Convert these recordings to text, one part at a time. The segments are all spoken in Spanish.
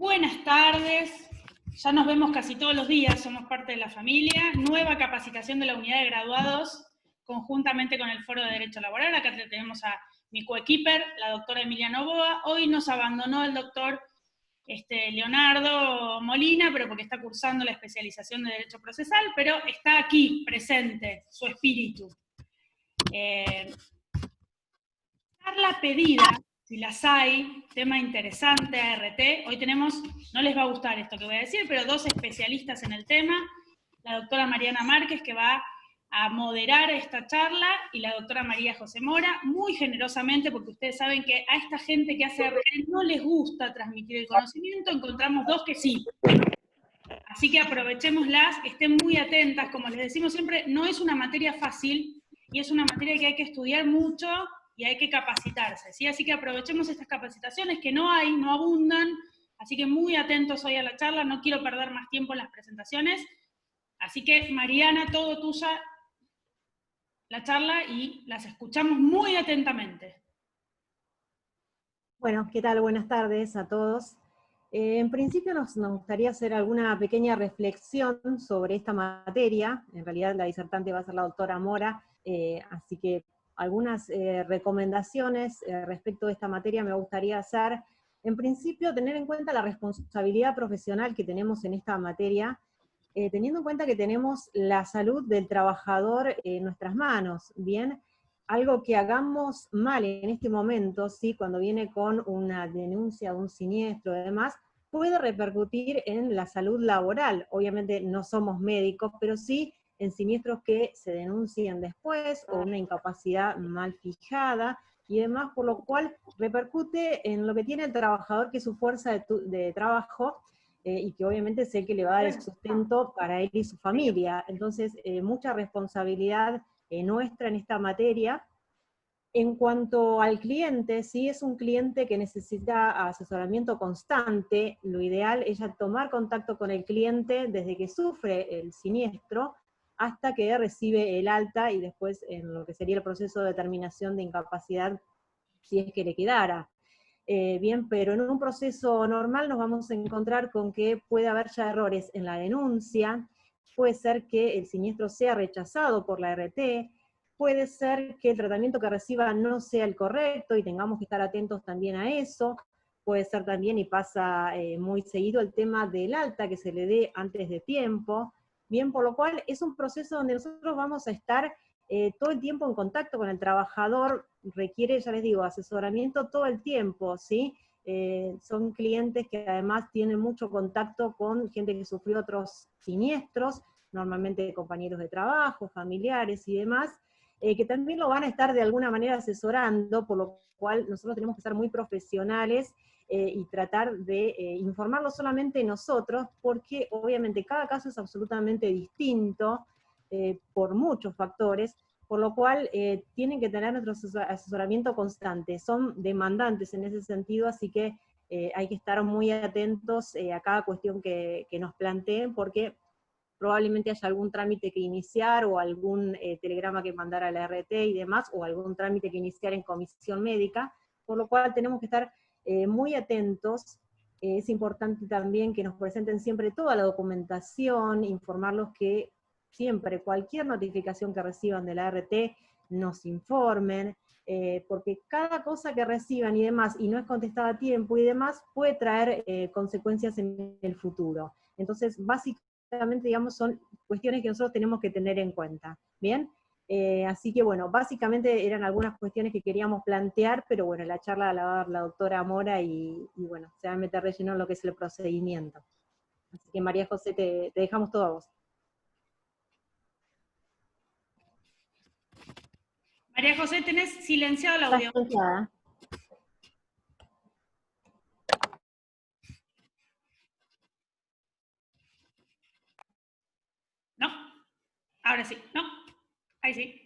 Buenas tardes, ya nos vemos casi todos los días, somos parte de la familia. Nueva capacitación de la unidad de graduados, conjuntamente con el Foro de Derecho Laboral. Acá tenemos a mi coequiper, la doctora Emilia Novoa. Hoy nos abandonó el doctor Leonardo Molina, pero porque está cursando la especialización de Derecho Procesal, pero está aquí, presente, su espíritu. Charla pedida, si las hay, tema interesante, ART. Hoy tenemos, no les va a gustar esto que voy a decir, pero dos especialistas en el tema, la doctora Mariana Márquez, que va a moderar esta charla, y la doctora María José Mora, muy generosamente, porque ustedes saben que a esta gente que hace ART no les gusta transmitir el conocimiento, encontramos dos que sí. Así que aprovechémoslas, estén muy atentas, como les decimos siempre, no es una materia fácil, y es una materia que hay que estudiar mucho, y hay que capacitarse, ¿sí? Así que aprovechemos estas capacitaciones que no hay, no abundan, así que muy atentos hoy a la charla, no quiero perder más tiempo en las presentaciones, así que Mariana, todo tuya la charla y las escuchamos muy atentamente. Bueno, ¿qué tal? Buenas tardes a todos. En principio nos gustaría hacer alguna pequeña reflexión sobre esta materia. En realidad la disertante va a ser la doctora Mora, así que algunas recomendaciones respecto de esta materia me gustaría hacer. En principio, tener en cuenta la responsabilidad profesional que tenemos en esta materia, teniendo en cuenta que tenemos la salud del trabajador en nuestras manos, ¿bien? Algo que hagamos mal en este momento, ¿sí? Cuando viene con una denuncia, un siniestro y demás, puede repercutir en la salud laboral. Obviamente no somos médicos, pero sí en siniestros que se denuncian después, o una incapacidad mal fijada, y demás, por lo cual repercute en lo que tiene el trabajador, que es su fuerza de trabajo, y que obviamente sé que le va a dar el sustento para él y su familia. Entonces, mucha responsabilidad nuestra en esta materia. En cuanto al cliente, si es un cliente que necesita asesoramiento constante, lo ideal es ya tomar contacto con el cliente desde que sufre el siniestro hasta que recibe el alta, y después en lo que sería el proceso de determinación de incapacidad, si es que le quedara. Bien, pero en un proceso normal nos vamos a encontrar con que puede haber ya errores en la denuncia, puede ser que el siniestro sea rechazado por la RT, puede ser que el tratamiento que reciba no sea el correcto y tengamos que estar atentos también a eso. Puede ser también, y pasa muy seguido, el tema del alta que se le dé antes de tiempo. Bien, por lo cual es un proceso donde nosotros vamos a estar todo el tiempo en contacto con el trabajador, requiere, ya les digo, asesoramiento todo el tiempo, ¿sí? Son clientes que además tienen mucho contacto con gente que sufrió otros siniestros, normalmente compañeros de trabajo, familiares y demás, que también lo van a estar de alguna manera asesorando, por lo cual nosotros tenemos que ser muy profesionales y tratar de informarlo solamente nosotros, porque obviamente cada caso es absolutamente distinto, por muchos factores, por lo cual tienen que tener nuestro asesoramiento constante. Son demandantes en ese sentido, así que hay que estar muy atentos a cada cuestión que nos planteen, porque probablemente haya algún trámite que iniciar, o algún telegrama que mandar a la RT y demás, o algún trámite que iniciar en comisión médica, por lo cual tenemos que estar muy atentos. Es importante también que nos presenten siempre toda la documentación, informarlos que siempre cualquier notificación que reciban de la RT nos informen, porque cada cosa que reciban y demás, y no es contestada a tiempo y demás, puede traer consecuencias en el futuro. Entonces, básicamente, digamos, son cuestiones que nosotros tenemos que tener en cuenta, ¿bien? Así que bueno, básicamente eran algunas cuestiones que queríamos plantear, pero bueno, la charla la va a dar la doctora Mora, y bueno, se va a meter relleno en lo que es el procedimiento. Así que María José, te dejamos todo a vos. María José, tenés silenciado el Está audio. silenciada. ¿No? Ahora sí, ¿no? Ahí sí,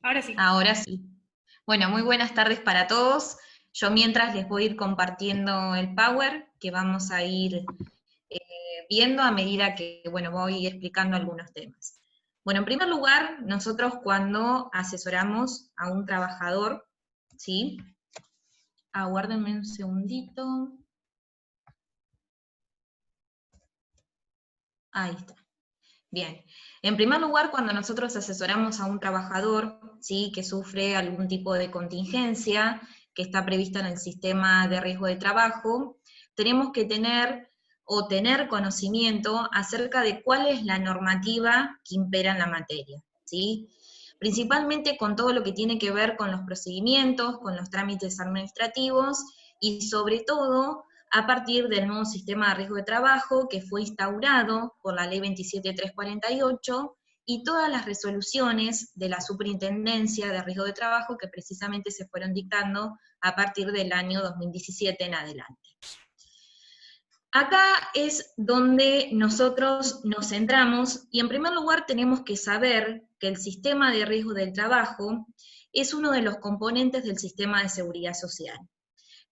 ahora sí. Ahora sí. Bueno, muy buenas tardes para todos. Yo mientras les voy a ir compartiendo el Power, que vamos a ir viendo a medida que, bueno, voy explicando algunos temas. Bueno, en primer lugar, nosotros cuando asesoramos a un trabajador, ¿sí? Aguárdenme un segundito. Ahí está. Bien. En primer lugar, cuando nosotros asesoramos a un trabajador, ¿sí?, que sufre algún tipo de contingencia que está prevista en el sistema de riesgo de trabajo, tenemos que tener conocimiento acerca de cuál es la normativa que impera en la materia, ¿sí? Principalmente con todo lo que tiene que ver con los procedimientos, con los trámites administrativos, y sobre todo a partir del nuevo sistema de riesgo de trabajo que fue instaurado por la ley 27348 y todas las resoluciones de la Superintendencia de Riesgo de Trabajo que precisamente se fueron dictando a partir del año 2017 en adelante. Acá es donde nosotros nos centramos, y en primer lugar tenemos que saber que el sistema de riesgo del trabajo es uno de los componentes del sistema de seguridad social.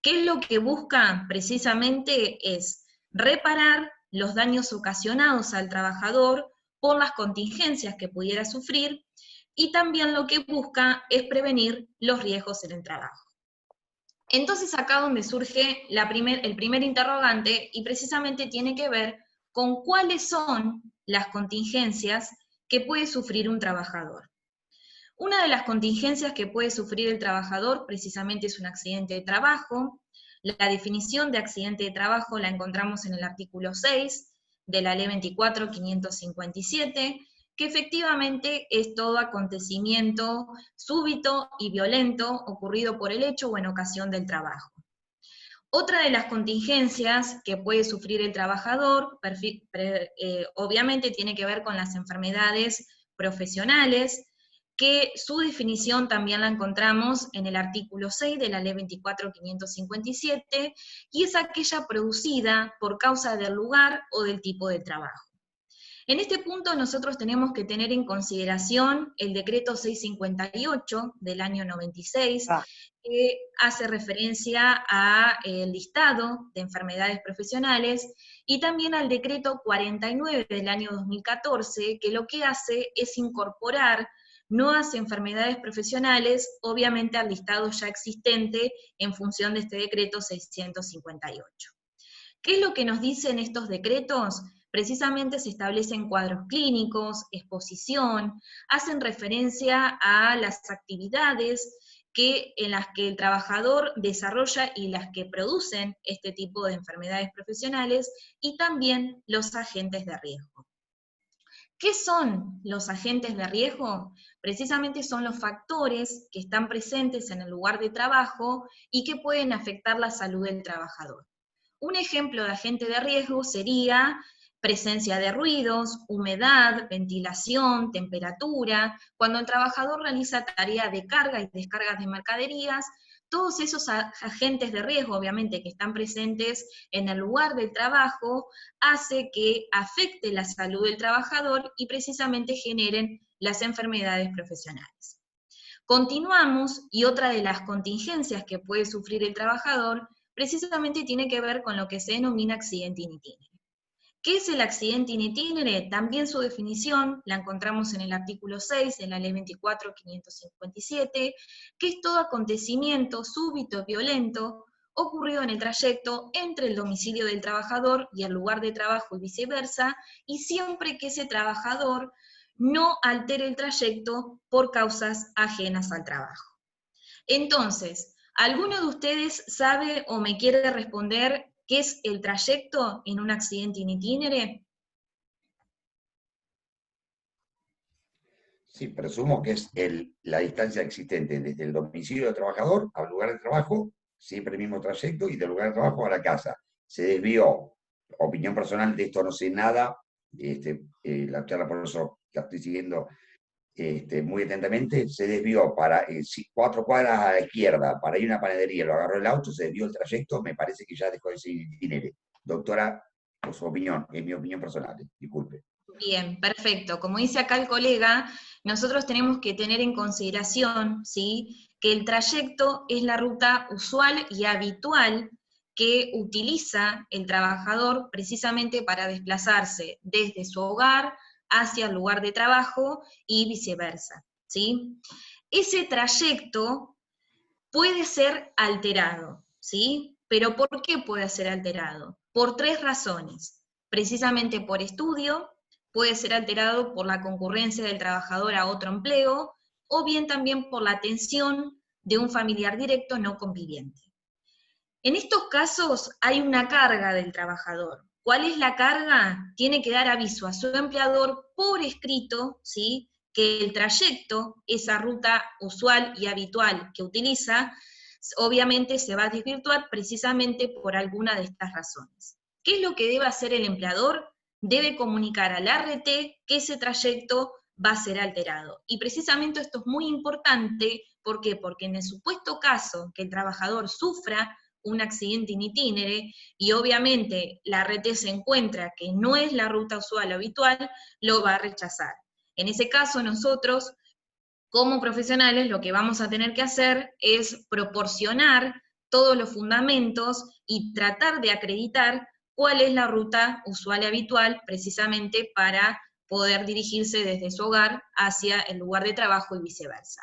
¿Qué es lo que busca? Precisamente es reparar los daños ocasionados al trabajador por las contingencias que pudiera sufrir, y también lo que busca es prevenir los riesgos en el trabajo. Entonces acá donde surge el primer interrogante, y precisamente tiene que ver con cuáles son las contingencias que puede sufrir un trabajador. Una de las contingencias que puede sufrir el trabajador precisamente es un accidente de trabajo. La definición de accidente de trabajo la encontramos en el artículo 6 de la ley 24.557, que efectivamente es todo acontecimiento súbito y violento ocurrido por el hecho o en ocasión del trabajo. Otra de las contingencias que puede sufrir el trabajador, obviamente tiene que ver con las enfermedades profesionales, que su definición también la encontramos en el artículo 6 de la ley 24.557, y es aquella producida por causa del lugar o del tipo de trabajo. En este punto nosotros tenemos que tener en consideración el decreto 658 del año 96, que hace referencia al listado de enfermedades profesionales, y también al decreto 49 del año 2014, que lo que hace es incorporar nuevas enfermedades profesionales, obviamente al listado ya existente en función de este decreto 658. ¿Qué es lo que nos dicen estos decretos? Precisamente se establecen cuadros clínicos, exposición, hacen referencia a las actividades en las que el trabajador desarrolla y las que producen este tipo de enfermedades profesionales, y también los agentes de riesgo. ¿Qué son los agentes de riesgo? Precisamente son los factores que están presentes en el lugar de trabajo y que pueden afectar la salud del trabajador. Un ejemplo de agente de riesgo sería presencia de ruidos, humedad, ventilación, temperatura. Cuando el trabajador realiza tareas de carga y descargas de mercaderías, todos esos agentes de riesgo, obviamente, que están presentes en el lugar del trabajo, hace que afecte la salud del trabajador y precisamente generen las enfermedades profesionales. Continuamos, y otra de las contingencias que puede sufrir el trabajador precisamente tiene que ver con lo que se denomina accidente in itinere. ¿Qué es el accidente in itinere? También su definición la encontramos en el artículo 6 de la ley 24.557, que es todo acontecimiento súbito, violento, ocurrido en el trayecto entre el domicilio del trabajador y el lugar de trabajo y viceversa, y siempre que ese trabajador no altere el trayecto por causas ajenas al trabajo. Entonces, ¿alguno de ustedes sabe o me quiere responder qué es el trayecto en un accidente in itinere? Sí, presumo que es la distancia existente desde el domicilio del trabajador al lugar de trabajo, siempre el mismo trayecto, y del lugar de trabajo a la casa. Se desvió, opinión personal, de esto no sé nada, la charla por eso la estoy siguiendo muy atentamente, se desvió para 4 cuadras a la izquierda para ir a una panadería, lo agarró el auto, se desvió el trayecto, me parece que ya dejó de ser itinere. Doctora, por su opinión, es mi opinión personal, disculpe. Bien, perfecto. Como dice acá el colega, nosotros tenemos que tener en consideración, ¿sí?, que el trayecto es la ruta usual y habitual que utiliza el trabajador precisamente para desplazarse desde su hogar hacia el lugar de trabajo y viceversa, ¿sí? Ese trayecto puede ser alterado, ¿sí? Pero ¿por qué puede ser alterado? Por 3 razones. precisamente por estudio, puede ser alterado por la concurrencia del trabajador a otro empleo, o bien también por la atención de un familiar directo no conviviente. En estos casos hay una carga del trabajador. ¿Cuál es la carga? Tiene que dar aviso a su empleador por escrito, ¿sí?, que el trayecto, esa ruta usual y habitual que utiliza, obviamente se va a desvirtuar precisamente por alguna de estas razones. ¿Qué es lo que debe hacer el empleador? Debe comunicar al ART que ese trayecto va a ser alterado. Y precisamente esto es muy importante, ¿por qué? Porque en el supuesto caso que el trabajador sufra un accidente in itinere, y obviamente la ART se encuentra que no es la ruta usual o habitual, lo va a rechazar. En ese caso nosotros, como profesionales, lo que vamos a tener que hacer es proporcionar todos los fundamentos y tratar de acreditar cuál es la ruta usual y habitual, precisamente para poder dirigirse desde su hogar hacia el lugar de trabajo y viceversa.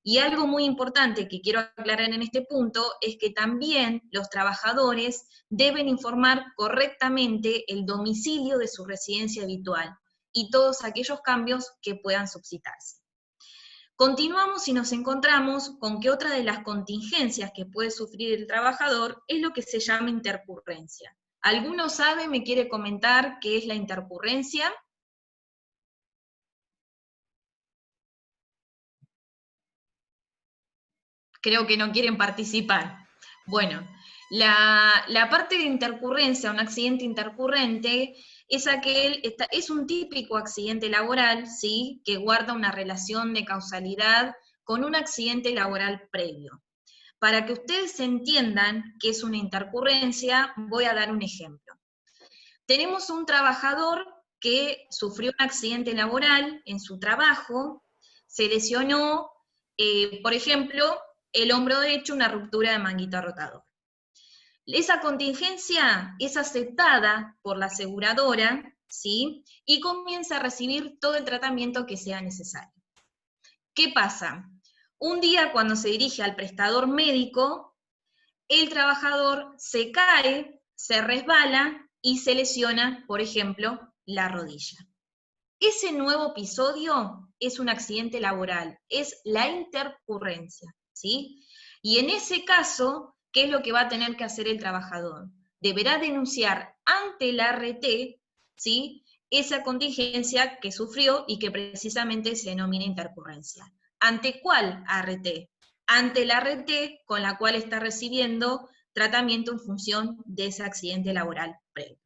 Y algo muy importante que quiero aclarar en este punto es que también los trabajadores deben informar correctamente el domicilio de su residencia habitual y todos aquellos cambios que puedan suscitarse. Continuamos y nos encontramos con que otra de las contingencias que puede sufrir el trabajador es lo que se llama intercurrencia. ¿Alguno sabe, me quiere comentar qué es la intercurrencia? Creo que no quieren participar. Bueno, la parte de intercurrencia, un accidente intercurrente, es un típico accidente laboral, ¿sí?, que guarda una relación de causalidad con un accidente laboral previo. Para que ustedes entiendan qué es una intercurrencia, voy a dar un ejemplo. Tenemos un trabajador que sufrió un accidente laboral en su trabajo, se lesionó, por ejemplo, el hombro derecho, una ruptura de manguito rotador. Esa contingencia es aceptada por la aseguradora, ¿sí?, y comienza a recibir todo el tratamiento que sea necesario. ¿Qué pasa? Un día, cuando se dirige al prestador médico, el trabajador se cae, se resbala y se lesiona, por ejemplo, la rodilla. Ese nuevo episodio es un accidente laboral, es la intercurrencia, ¿sí? Y en ese caso, ¿qué es lo que va a tener que hacer el trabajador? Deberá denunciar ante la ART, ¿sí?, esa contingencia que sufrió y que precisamente se denomina intercurrencia. ¿Ante cuál ART? Ante la ART con la cual está recibiendo tratamiento en función de ese accidente laboral previo.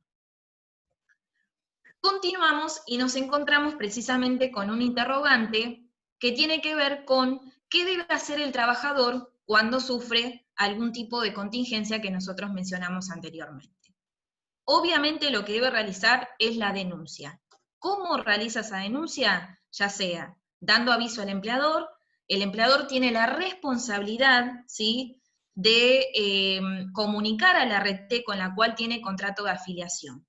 Continuamos y nos encontramos precisamente con un interrogante que tiene que ver con qué debe hacer el trabajador cuando sufre algún tipo de contingencia que nosotros mencionamos anteriormente. Obviamente lo que debe realizar es la denuncia. ¿Cómo realiza esa denuncia? Ya sea dando aviso al empleador, el empleador tiene la responsabilidad, ¿sí?, de comunicar a la ART con la cual tiene contrato de afiliación.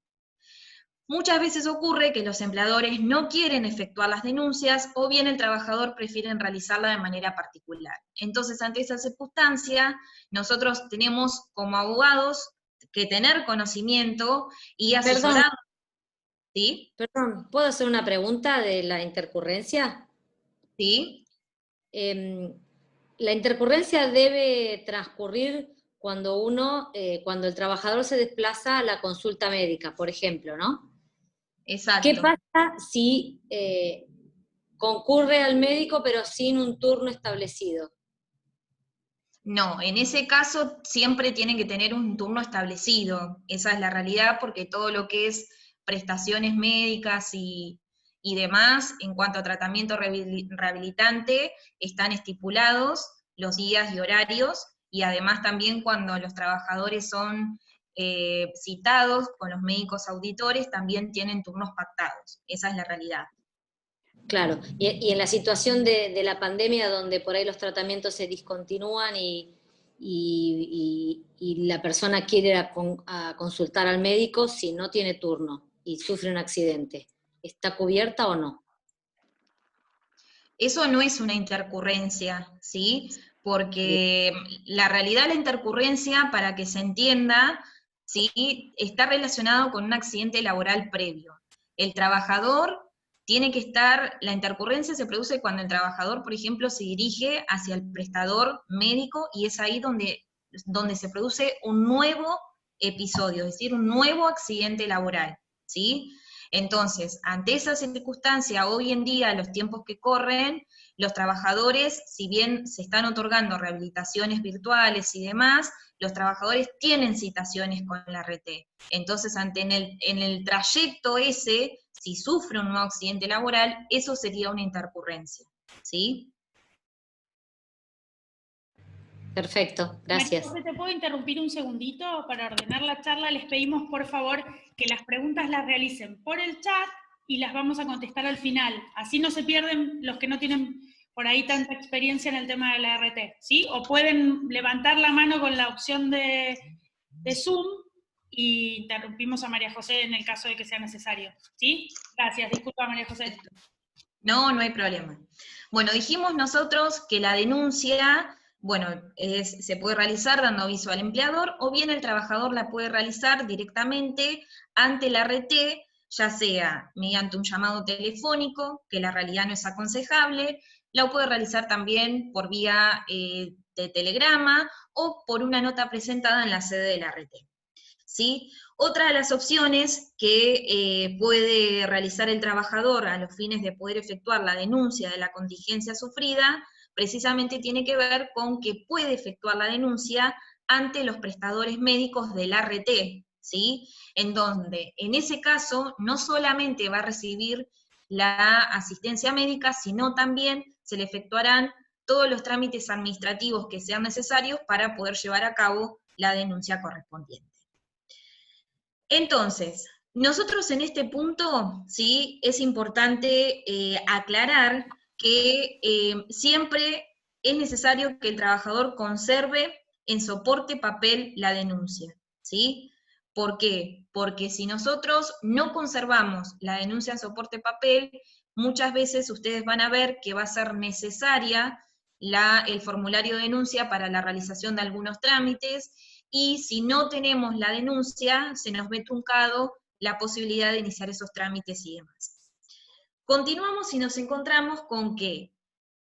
Muchas veces ocurre que los empleadores no quieren efectuar las denuncias o bien el trabajador prefiere realizarla de manera particular. Entonces, ante esa circunstancia, nosotros tenemos como abogados que tener conocimiento y asesorar. ¿Sí? Perdón, ¿puedo hacer una pregunta de la intercurrencia? ¿Sí? La intercurrencia debe transcurrir cuando cuando el trabajador se desplaza a la consulta médica, por ejemplo, ¿no? Exacto. ¿Qué pasa si concurre al médico pero sin un turno establecido? No, en ese caso siempre tiene que tener un turno establecido. Esa es la realidad, porque todo lo que es prestaciones médicas y demás, en cuanto a tratamiento rehabilitante, están estipulados los días y horarios, y además también cuando los trabajadores son citados con los médicos auditores, también tienen turnos pactados. Esa es la realidad. Claro, y en la situación de la pandemia, donde por ahí los tratamientos se discontinúan y la persona quiere ir a consultar al médico, si no tiene turno y sufre un accidente, ¿está cubierta o no? Eso no es una intercurrencia, ¿sí? Porque la realidad de la intercurrencia, para que se entienda, ¿sí? Está relacionado con un accidente laboral previo. El trabajador tiene que estar, la intercurrencia se produce cuando el trabajador, por ejemplo, se dirige hacia el prestador médico, y es ahí donde se produce un nuevo episodio, es decir, un nuevo accidente laboral, ¿sí? Entonces, ante esa circunstancia, hoy en día, los tiempos que corren, los trabajadores, si bien se están otorgando rehabilitaciones virtuales y demás, los trabajadores tienen citaciones con la RT. Entonces, en el trayecto ese, si sufre un nuevo accidente laboral, eso sería una intercurrencia, ¿sí? Perfecto, gracias. María José, ¿te puedo interrumpir un segundito para ordenar la charla? Les pedimos, por favor, que las preguntas las realicen por el chat y las vamos a contestar al final. Así no se pierden los que no tienen por ahí tanta experiencia en el tema de la RT, ¿sí? O pueden levantar la mano con la opción de Zoom y interrumpimos a María José en el caso de que sea necesario, ¿sí? Gracias, disculpa María José. No, no hay problema. Bueno, dijimos nosotros que la denuncia, bueno, se puede realizar dando aviso al empleador, o bien el trabajador la puede realizar directamente ante la RT, ya sea mediante un llamado telefónico, que la realidad no es aconsejable, la puede realizar también por vía de telegrama, o por una nota presentada en la sede de la RT, ¿sí? Otra de las opciones que puede realizar el trabajador a los fines de poder efectuar la denuncia de la contingencia sufrida, precisamente tiene que ver con que puede efectuar la denuncia ante los prestadores médicos del ART, ¿sí? En donde, en ese caso, no solamente va a recibir la asistencia médica, sino también se le efectuarán todos los trámites administrativos que sean necesarios para poder llevar a cabo la denuncia correspondiente. Entonces, nosotros en este punto, sí, es importante aclarar que siempre es necesario que el trabajador conserve en soporte papel la denuncia, ¿sí? ¿Por qué? Porque si nosotros no conservamos la denuncia en soporte papel, muchas veces ustedes van a ver que va a ser necesaria el formulario de denuncia para la realización de algunos trámites, y si no tenemos la denuncia, se nos ve truncado la posibilidad de iniciar esos trámites y demás. Continuamos y nos encontramos con que,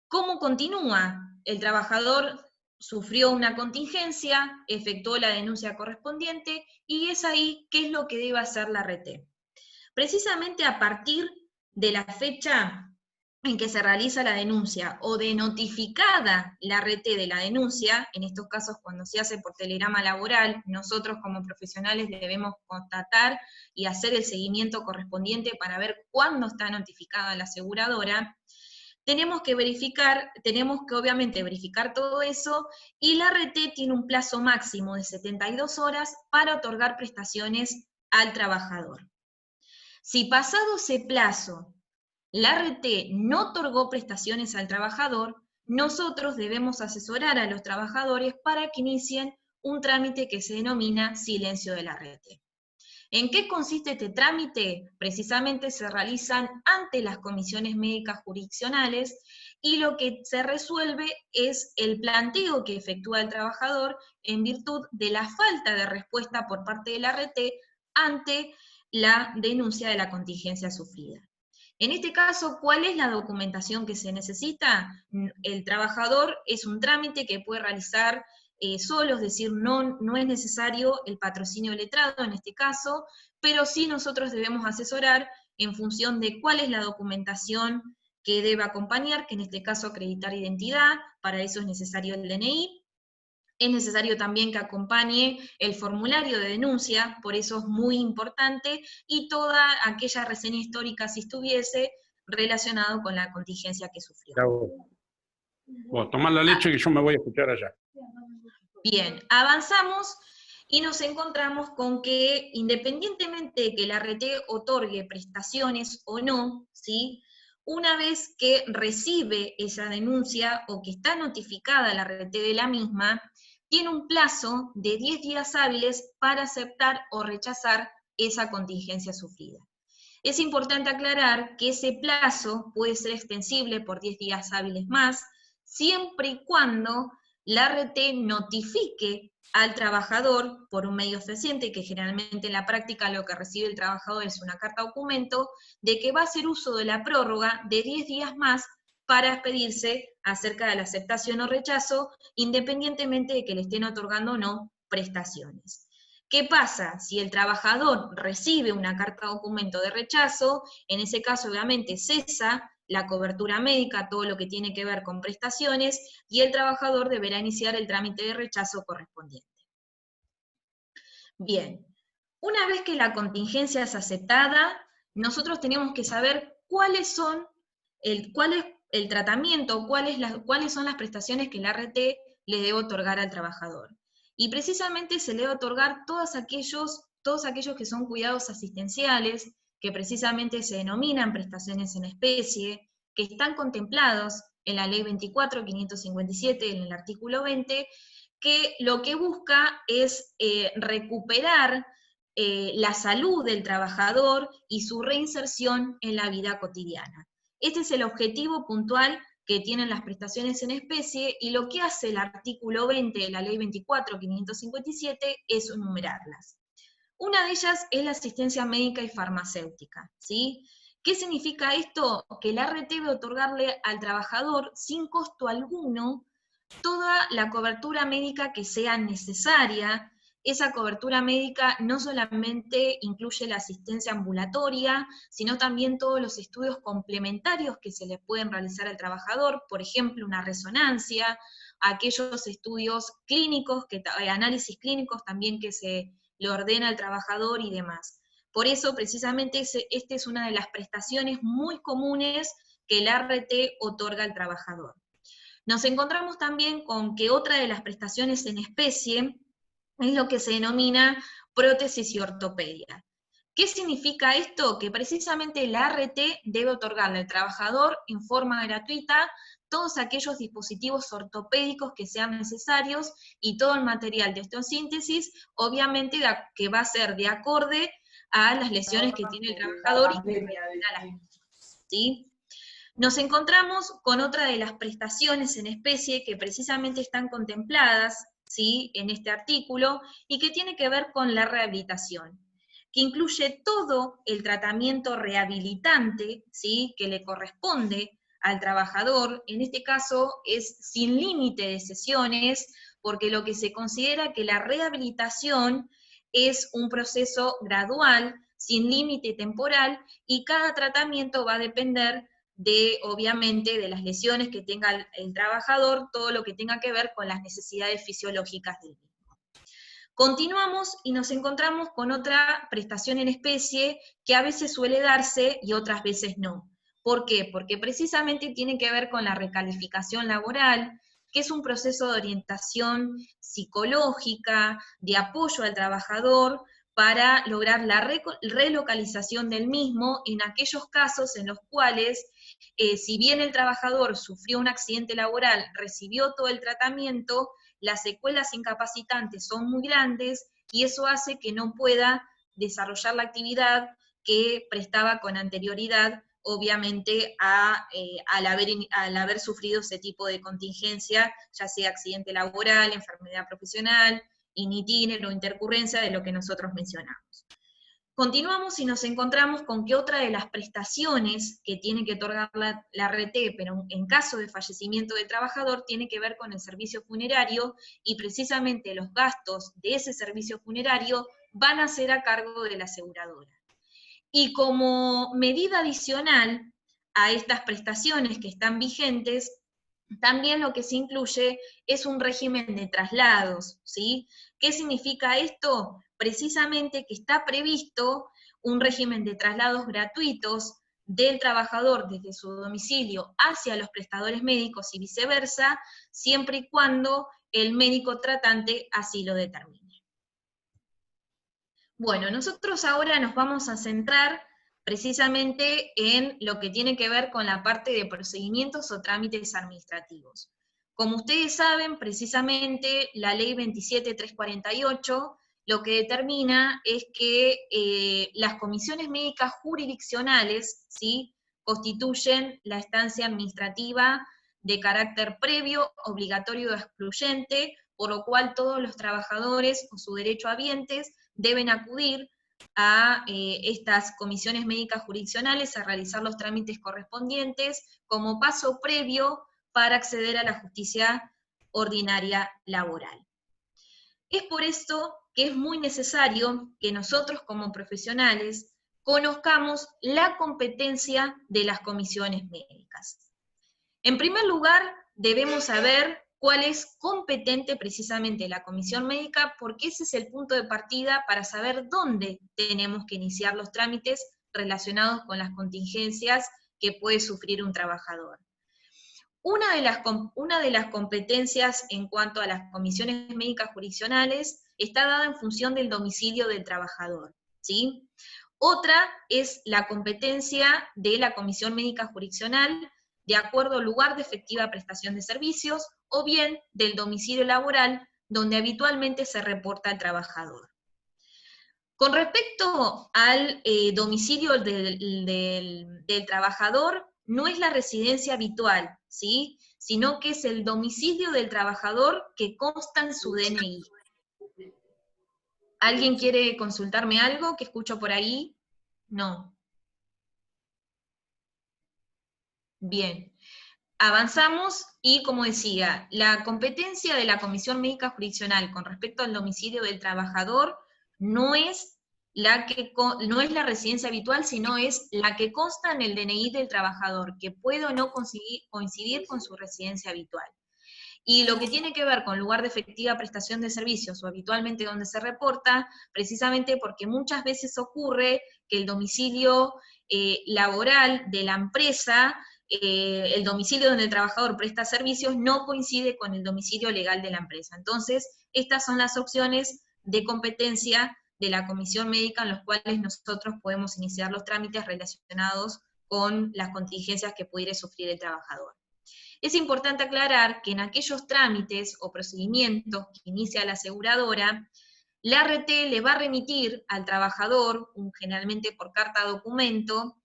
¿cómo continúa? El trabajador sufrió una contingencia, efectuó la denuncia correspondiente, y es ahí qué es lo que debe hacer la RT. Precisamente a partir de la fecha en que se realiza la denuncia, o de notificada la RT de la denuncia, en estos casos cuando se hace por telegrama laboral, nosotros como profesionales debemos constatar y hacer el seguimiento correspondiente para ver cuándo está notificada la aseguradora. Tenemos que obviamente verificar todo eso, y la RT tiene un plazo máximo de 72 horas para otorgar prestaciones al trabajador. Si pasado ese plazo la RT no otorgó prestaciones al trabajador, nosotros debemos asesorar a los trabajadores para que inicien un trámite que se denomina silencio de la RT. ¿En qué consiste este trámite? Precisamente se realizan ante las comisiones médicas jurisdiccionales, y lo que se resuelve es el planteo que efectúa el trabajador en virtud de la falta de respuesta por parte de la RT ante la denuncia de la contingencia sufrida. En este caso, ¿cuál es la documentación que se necesita? El trabajador es un trámite que puede realizar solo, es decir, no es necesario el patrocinio letrado en este caso, pero sí nosotros debemos asesorar en función de cuál es la documentación que debe acompañar, que en este caso acreditar identidad, para eso es necesario el DNI. Es necesario también que acompañe el formulario de denuncia, por eso es muy importante, y toda aquella reseña histórica, si estuviese, relacionado con la contingencia que sufrió. Bueno, tomar la leche que yo me voy a escuchar allá. Bien, avanzamos y nos encontramos con que, independientemente de que la RT otorgue prestaciones o no, ¿sí?, una vez que recibe esa denuncia o que está notificada la RT de la misma, tiene un plazo de 10 días hábiles para aceptar o rechazar esa contingencia sufrida. Es importante aclarar que ese plazo puede ser extensible por 10 días hábiles más, siempre y cuando la ART notifique al trabajador por un medio fehaciente, que generalmente en la práctica lo que recibe el trabajador es una carta documento, de que va a hacer uso de la prórroga de 10 días más para expedirse acerca de la aceptación o rechazo, independientemente de que le estén otorgando o no prestaciones. ¿Qué pasa? Si el trabajador recibe una carta documento de rechazo, en ese caso obviamente cesa la cobertura médica, todo lo que tiene que ver con prestaciones, y el trabajador deberá iniciar el trámite de rechazo correspondiente. Bien, una vez que la contingencia es aceptada, nosotros tenemos que saber cuál es el tratamiento, cuáles son las prestaciones que la ART le debe otorgar al trabajador. Y precisamente se le debe otorgar todos aquellos que son cuidados asistenciales, que precisamente se denominan prestaciones en especie, que están contemplados en la Ley 24.557, en el artículo 20, que lo que busca es recuperar la salud del trabajador y su reinserción en la vida cotidiana. Este es el objetivo puntual que tienen las prestaciones en especie, y lo que hace el artículo 20 de la Ley 24.557 es enumerarlas. Una de ellas es la asistencia médica y farmacéutica, ¿sí? ¿Qué significa esto? Que la ART debe otorgarle al trabajador sin costo alguno toda la cobertura médica que sea necesaria. Esa cobertura médica no solamente incluye la asistencia ambulatoria, sino también todos los estudios complementarios que se le pueden realizar al trabajador, por ejemplo, una resonancia, aquellos estudios clínicos, análisis clínicos también que se le ordena al trabajador y demás. Por eso, precisamente, esta es una de las prestaciones muy comunes que el ART otorga al trabajador. Nos encontramos también con que otra de las prestaciones en especie es lo que se denomina prótesis y ortopedia. ¿Qué significa esto? Que precisamente la ART debe otorgarle al trabajador en forma gratuita todos aquellos dispositivos ortopédicos que sean necesarios y todo el material de osteosíntesis, obviamente que va a ser de acorde a las lesiones que tiene el trabajador y que ¿sí? Nos encontramos con otra de las prestaciones en especie que precisamente están contempladas, ¿sí?, en este artículo, y que tiene que ver con la rehabilitación, que incluye todo el tratamiento rehabilitante, ¿sí?, que le corresponde al trabajador. En este caso es sin límite de sesiones, porque lo que se considera que la rehabilitación es un proceso gradual, sin límite temporal, y cada tratamiento va a depender obviamente, de las lesiones que tenga el trabajador, todo lo que tenga que ver con las necesidades fisiológicas del mismo. Continuamos y nos encontramos con otra prestación en especie que a veces suele darse y otras veces no. ¿Por qué? Porque precisamente tiene que ver con la recalificación laboral, que es un proceso de orientación psicológica, de apoyo al trabajador, para lograr la relocalización del mismo en aquellos casos en los cuales, si bien el trabajador sufrió un accidente laboral, recibió todo el tratamiento, las secuelas incapacitantes son muy grandes y eso hace que no pueda desarrollar la actividad que prestaba con anterioridad, obviamente al haber sufrido ese tipo de contingencia, ya sea accidente laboral, enfermedad profesional, in itinere o intercurrencia de lo que nosotros mencionamos. Continuamos y nos encontramos con que otra de las prestaciones que tiene que otorgar la ART, pero en caso de fallecimiento del trabajador, tiene que ver con el servicio funerario, y precisamente los gastos de ese servicio funerario van a ser a cargo de la aseguradora. Y como medida adicional a estas prestaciones que están vigentes, también lo que se incluye es un régimen de traslados, ¿sí? ¿Qué significa esto? Precisamente que está previsto un régimen de traslados gratuitos del trabajador desde su domicilio hacia los prestadores médicos y viceversa, siempre y cuando el médico tratante así lo determine. Bueno, nosotros ahora nos vamos a centrar precisamente en lo que tiene que ver con la parte de procedimientos o trámites administrativos. Como ustedes saben, precisamente la Ley 27.348 lo que determina es que las comisiones médicas jurisdiccionales, ¿sí?, constituyen la instancia administrativa de carácter previo, obligatorio o excluyente, por lo cual todos los trabajadores o su derecho habientes deben acudir a estas comisiones médicas jurisdiccionales a realizar los trámites correspondientes como paso previo para acceder a la justicia ordinaria laboral. Es por esto que es muy necesario que nosotros como profesionales conozcamos la competencia de las comisiones médicas. En primer lugar, debemos saber cuál es competente precisamente la comisión médica, porque ese es el punto de partida para saber dónde tenemos que iniciar los trámites relacionados con las contingencias que puede sufrir un trabajador. Una de las competencias en cuanto a las comisiones médicas jurisdiccionales está dada en función del domicilio del trabajador, ¿sí? Otra es la competencia de la comisión médica jurisdiccional de acuerdo al lugar de efectiva prestación de servicios, o bien del domicilio laboral donde habitualmente se reporta el trabajador. Con respecto al domicilio del trabajador, no es la residencia habitual, ¿sí? Sino que es el domicilio del trabajador que consta en su DNI. ¿Alguien quiere consultarme algo que escucho por ahí? No. Bien. Avanzamos y, como decía, la competencia de la comisión médica jurisdiccional con respecto al domicilio del trabajador no es la residencia habitual, sino es la que consta en el DNI del trabajador, que puede o no coincidir con su residencia habitual. Y lo que tiene que ver con lugar de efectiva prestación de servicios o habitualmente donde se reporta, precisamente porque muchas veces ocurre que el domicilio laboral de la empresa, el domicilio donde el trabajador presta servicios no coincide con el domicilio legal de la empresa. Entonces, estas son las opciones de competencia de la comisión médica en los cuales nosotros podemos iniciar los trámites relacionados con las contingencias que pudiera sufrir el trabajador. Es importante aclarar que en aquellos trámites o procedimientos que inicia la aseguradora, la ART le va a remitir al trabajador, generalmente por carta documento,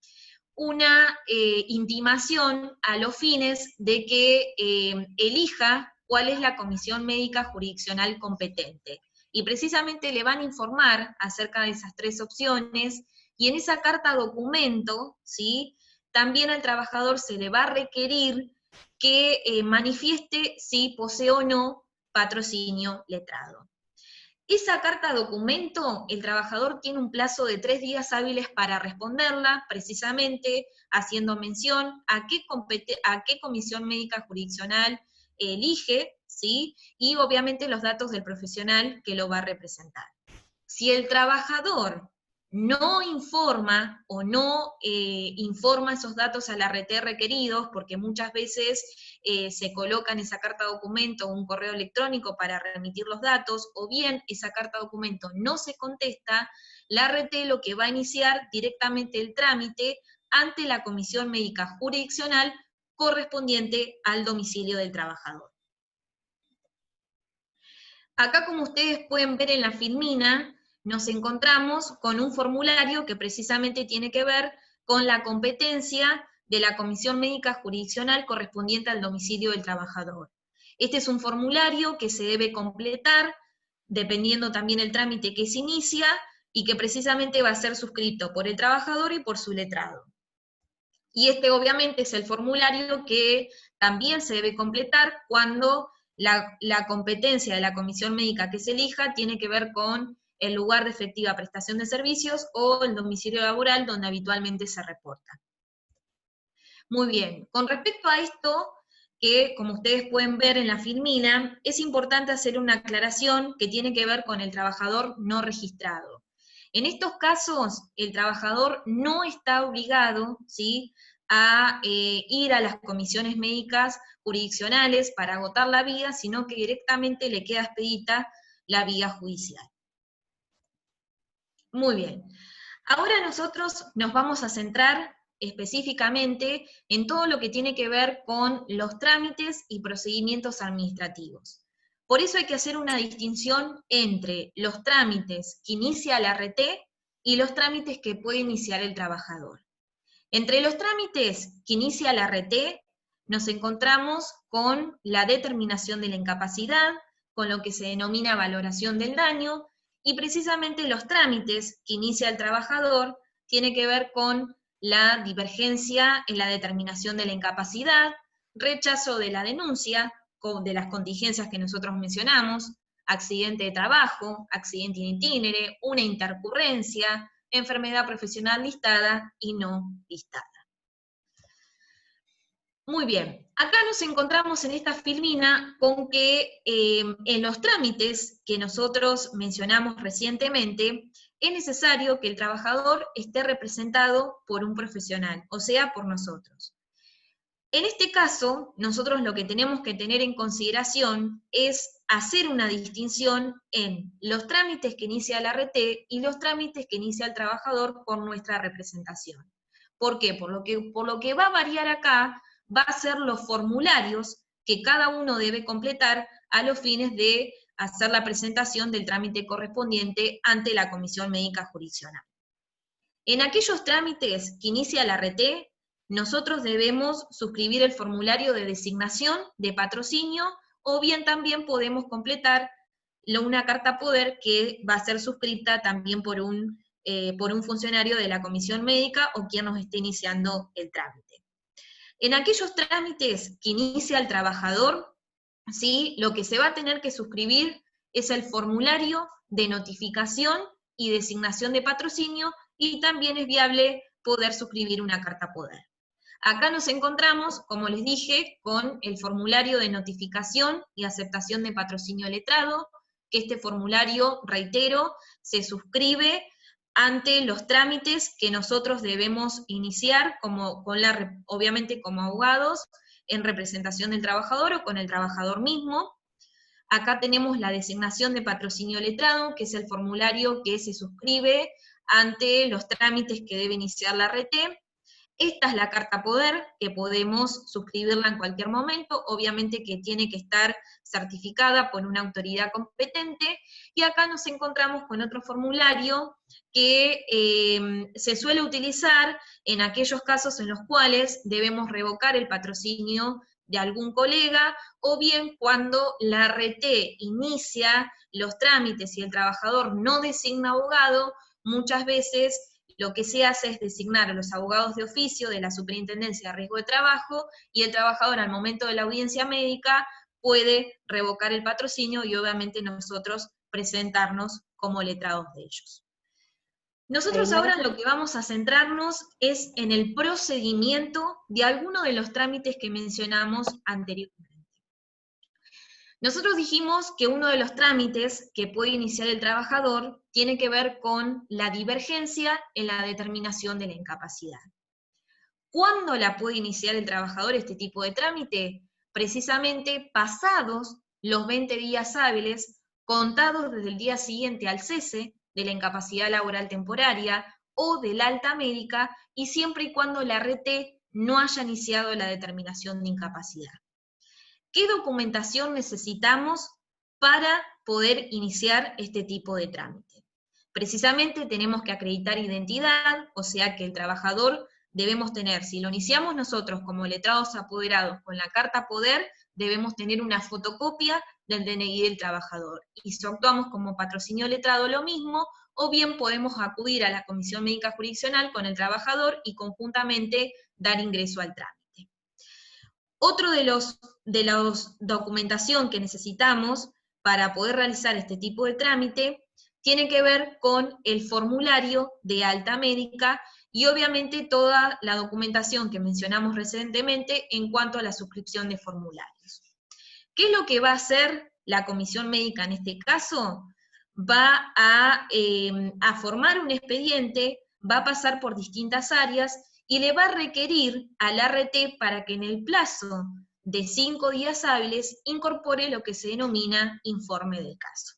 una intimación a los fines de que elija cuál es la comisión médica jurisdiccional competente. Y precisamente le van a informar acerca de esas tres opciones, y en esa carta documento, ¿sí?, también al trabajador se le va a requerir que manifieste si posee o no patrocinio letrado. Esa carta documento, el trabajador tiene un plazo de 3 días hábiles para responderla, precisamente haciendo mención a qué comisión médica jurisdiccional elige, ¿sí?, y obviamente los datos del profesional que lo va a representar. Si el trabajador no informa o no informa esos datos a la ART requeridos, porque muchas veces se coloca en esa carta documento un correo electrónico para remitir los datos, o bien esa carta documento no se contesta, la ART lo que va a iniciar directamente el trámite ante la comisión médica jurisdiccional correspondiente al domicilio del trabajador. Acá, como ustedes pueden ver en la filmina, nos encontramos con un formulario que precisamente tiene que ver con la competencia de la comisión médica jurisdiccional correspondiente al domicilio del trabajador. Este es un formulario que se debe completar, dependiendo también el trámite que se inicia, y que precisamente va a ser suscrito por el trabajador y por su letrado. Y este obviamente es el formulario que también se debe completar cuando la competencia de la comisión médica que se elija tiene que ver con el lugar de efectiva prestación de servicios o el domicilio laboral donde habitualmente se reporta. Muy bien, con respecto a esto, que como ustedes pueden ver en la filmina, es importante hacer una aclaración que tiene que ver con el trabajador no registrado. En estos casos, el trabajador no está obligado, ¿sí?, a ir a las comisiones médicas jurisdiccionales para agotar la vía, sino que directamente le queda expedita la vía judicial. Muy bien. Ahora nosotros nos vamos a centrar específicamente en todo lo que tiene que ver con los trámites y procedimientos administrativos. Por eso hay que hacer una distinción entre los trámites que inicia la ART y los trámites que puede iniciar el trabajador. Entre los trámites que inicia la ART, nos encontramos con la determinación de la incapacidad, con lo que se denomina valoración del daño, y precisamente los trámites que inicia el trabajador tiene que ver con la divergencia en la determinación de la incapacidad, rechazo de la denuncia, de las contingencias que nosotros mencionamos, accidente de trabajo, accidente in itinere, una intercurrencia, enfermedad profesional listada y no listada. Muy bien, acá nos encontramos en esta filmina con que en los trámites que nosotros mencionamos recientemente, es necesario que el trabajador esté representado por un profesional, o sea, por nosotros. En este caso, nosotros lo que tenemos que tener en consideración es hacer una distinción en los trámites que inicia la ART y los trámites que inicia el trabajador por nuestra representación. ¿Por qué? Por lo que va a variar acá va a ser los formularios que cada uno debe completar a los fines de hacer la presentación del trámite correspondiente ante la Comisión Médica Jurisdiccional. En aquellos trámites que inicia la ART, nosotros debemos suscribir el formulario de designación de patrocinio, o bien también podemos completar una carta poder que va a ser suscrita también por un funcionario de la Comisión Médica o quien nos esté iniciando el trámite. En aquellos trámites que inicia el trabajador, ¿sí?, lo que se va a tener que suscribir es el formulario de notificación y designación de patrocinio, y también es viable poder suscribir una carta poder. Acá nos encontramos, como les dije, con el formulario de notificación y aceptación de patrocinio letrado, que este formulario, reitero, se suscribe ante los trámites que nosotros debemos iniciar, obviamente como abogados, en representación del trabajador o con el trabajador mismo. Acá tenemos la designación de patrocinio letrado, que es el formulario que se suscribe ante los trámites que debe iniciar la ART. Esta es la carta poder, que podemos suscribirla en cualquier momento, obviamente que tiene que estar certificada por una autoridad competente, y acá nos encontramos con otro formulario que se suele utilizar en aquellos casos en los cuales debemos revocar el patrocinio de algún colega, o bien cuando la ART inicia los trámites y el trabajador no designa abogado, muchas veces lo que se hace es designar a los abogados de oficio de la Superintendencia de Riesgo de Trabajo, y el trabajador al momento de la audiencia médica puede revocar el patrocinio y obviamente nosotros presentarnos como letrados de ellos. Nosotros ahora en lo que vamos a centrarnos es en el procedimiento de alguno de los trámites que mencionamos anteriormente. Nosotros dijimos que uno de los trámites que puede iniciar el trabajador tiene que ver con la divergencia en la determinación de la incapacidad. ¿Cuándo la puede iniciar el trabajador este tipo de trámite? Precisamente pasados los 20 días hábiles, contados desde el día siguiente al cese de la incapacidad laboral temporaria o del alta médica, y siempre y cuando la ART no haya iniciado la determinación de incapacidad. ¿Qué documentación necesitamos para poder iniciar este tipo de trámite? Precisamente tenemos que acreditar identidad, o sea que el trabajador debemos tener, si lo iniciamos nosotros como letrados apoderados con la carta poder, debemos tener una fotocopia del DNI del trabajador. Y si actuamos como patrocinio letrado, lo mismo, o bien podemos acudir a la Comisión Médica Jurisdiccional con el trabajador y conjuntamente dar ingreso al trámite. Otro de la documentación que necesitamos para poder realizar este tipo de trámite tiene que ver con el formulario de alta médica y obviamente toda la documentación que mencionamos recientemente en cuanto a la suscripción de formularios. ¿Qué es lo que va a hacer la Comisión Médica en este caso? Va a formar un expediente, va a pasar por distintas áreas y le va a requerir al ART para que en el plazo de 5 días hábiles incorpore lo que se denomina informe del caso.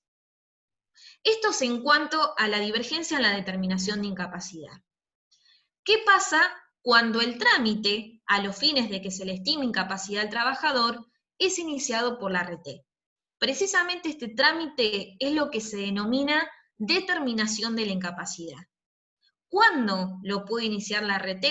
Esto es en cuanto a la divergencia en la determinación de incapacidad. ¿Qué pasa cuando el trámite, a los fines de que se le estime incapacidad al trabajador, es iniciado por la ART? Precisamente este trámite es lo que se denomina determinación de la incapacidad. ¿Cuándo lo puede iniciar la ART?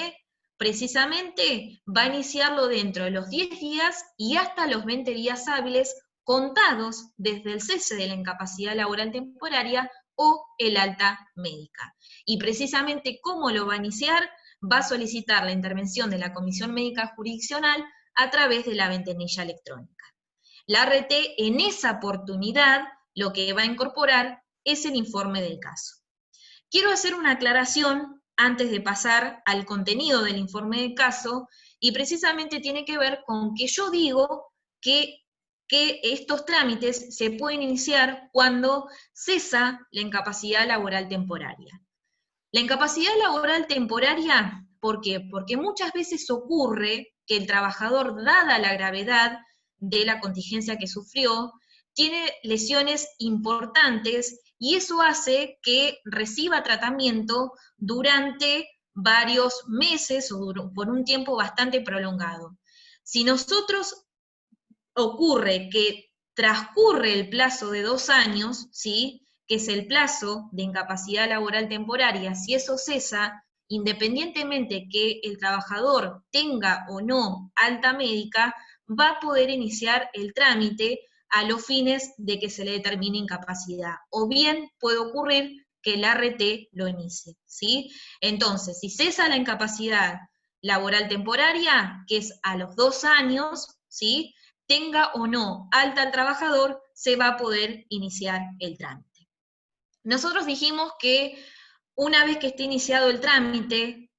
precisamente va a iniciarlo dentro de los 10 días y hasta los 20 días hábiles contados desde el cese de la incapacidad laboral temporaria o el alta médica. Y precisamente cómo lo va a iniciar, va a solicitar la intervención de la Comisión Médica Jurisdiccional a través de la ventanilla electrónica. La ART en esa oportunidad lo que va a incorporar es el informe del caso. Quiero hacer una aclaración antes de pasar al contenido del informe del caso, y precisamente tiene que ver con que yo digo que estos trámites se pueden iniciar cuando cesa la incapacidad laboral temporaria. La incapacidad laboral temporaria, ¿por qué? Porque muchas veces ocurre que el trabajador, dada la gravedad de la contingencia que sufrió, tiene lesiones importantes y eso hace que reciba tratamiento durante varios meses o por un tiempo bastante prolongado. Si nosotros ocurre que transcurre el plazo de 2 años, ¿sí?, que es el plazo de incapacidad laboral temporaria, si eso cesa, independientemente que el trabajador tenga o no alta médica, va a poder iniciar el trámite a los fines de que se le determine incapacidad. O bien puede ocurrir que el ART lo inicie, ¿sí? Entonces, si cesa la incapacidad laboral temporaria, que es a los 2 años, ¿sí?, tenga o no alta al trabajador, se va a poder iniciar el trámite. Nosotros dijimos que una vez que esté iniciado el trámite,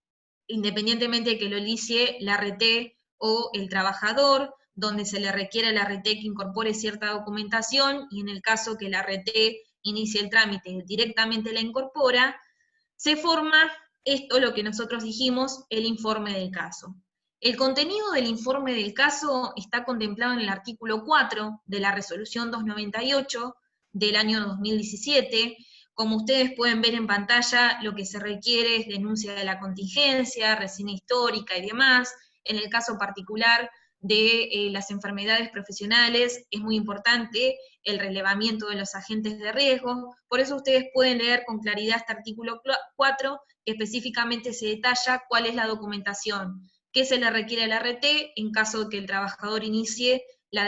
independientemente de que lo inicie la ART o el trabajador, donde se le requiere a la ART que incorpore cierta documentación, y en el caso que la ART inicie el trámite directamente la incorpora, se forma esto, lo que nosotros dijimos, el informe del caso. El contenido del informe del caso está contemplado en el artículo 4 de la resolución 298 del año 2017. Como ustedes pueden ver en pantalla, lo que se requiere es denuncia de la contingencia, reseña histórica y demás. En el caso particular de las enfermedades profesionales, es muy importante el relevamiento de los agentes de riesgo. Por eso ustedes pueden leer con claridad este artículo 4, que específicamente se detalla cuál es la documentación que se le requiere al ART en caso de que el trabajador inicie la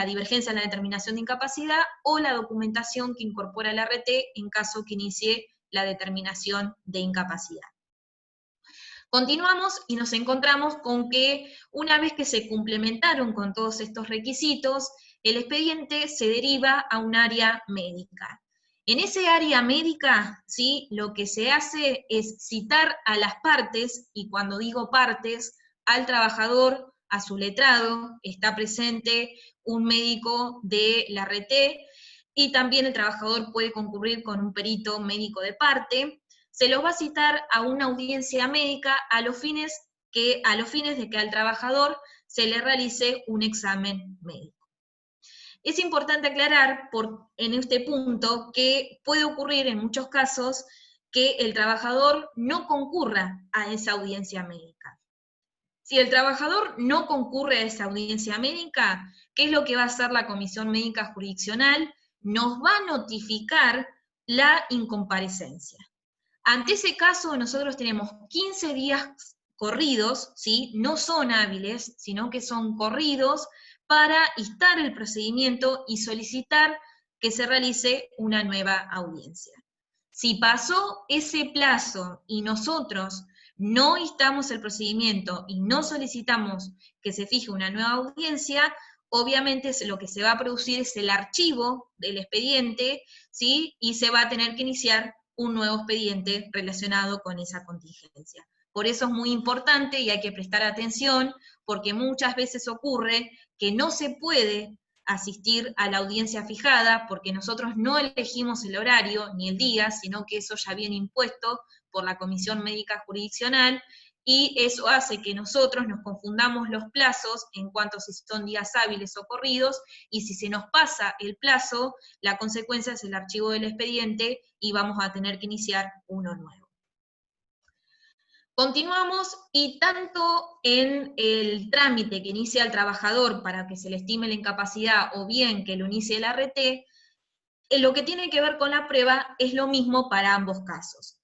divergencia en la determinación de incapacidad, o la documentación que incorpora el ART en caso que inicie la determinación de incapacidad. Continuamos y nos encontramos con que una vez que se complementaron con todos estos requisitos, el expediente se deriva a un área médica. En ese área médica, ¿sí?, lo que se hace es citar a las partes, y cuando digo partes, al trabajador, a su letrado, está presente un médico de la ART, y también el trabajador puede concurrir con un perito médico de parte. Se lo va a citar a una audiencia médica a los fines de que al trabajador se le realice un examen médico. Es importante aclarar en este punto que puede ocurrir en muchos casos que el trabajador no concurra a esa audiencia médica. Si el trabajador no concurre a esa audiencia médica, ¿qué es lo que va a hacer la Comisión Médica Jurisdiccional? Nos va a notificar la incomparecencia. Ante ese caso, nosotros tenemos 15 días corridos, ¿sí?, no son hábiles, sino que son corridos, para instar el procedimiento y solicitar que se realice una nueva audiencia. Si pasó ese plazo y nosotros no instamos el procedimiento y no solicitamos que se fije una nueva audiencia, obviamente lo que se va a producir es el archivo del expediente, ¿sí?, y se va a tener que iniciar un nuevo expediente relacionado con esa contingencia. Por eso es muy importante y hay que prestar atención, porque muchas veces ocurre que no se puede asistir a la audiencia fijada, porque nosotros no elegimos el horario ni el día, sino que eso ya viene impuesto por la Comisión Médica Jurisdiccional, y eso hace que nosotros nos confundamos los plazos en cuanto a si son días hábiles o corridos, y si se nos pasa el plazo, la consecuencia es el archivo del expediente y vamos a tener que iniciar uno nuevo. Continuamos, y tanto en el trámite que inicia el trabajador para que se le estime la incapacidad, o bien que lo inicie el ART, lo que tiene que ver con la prueba es lo mismo para ambos casos.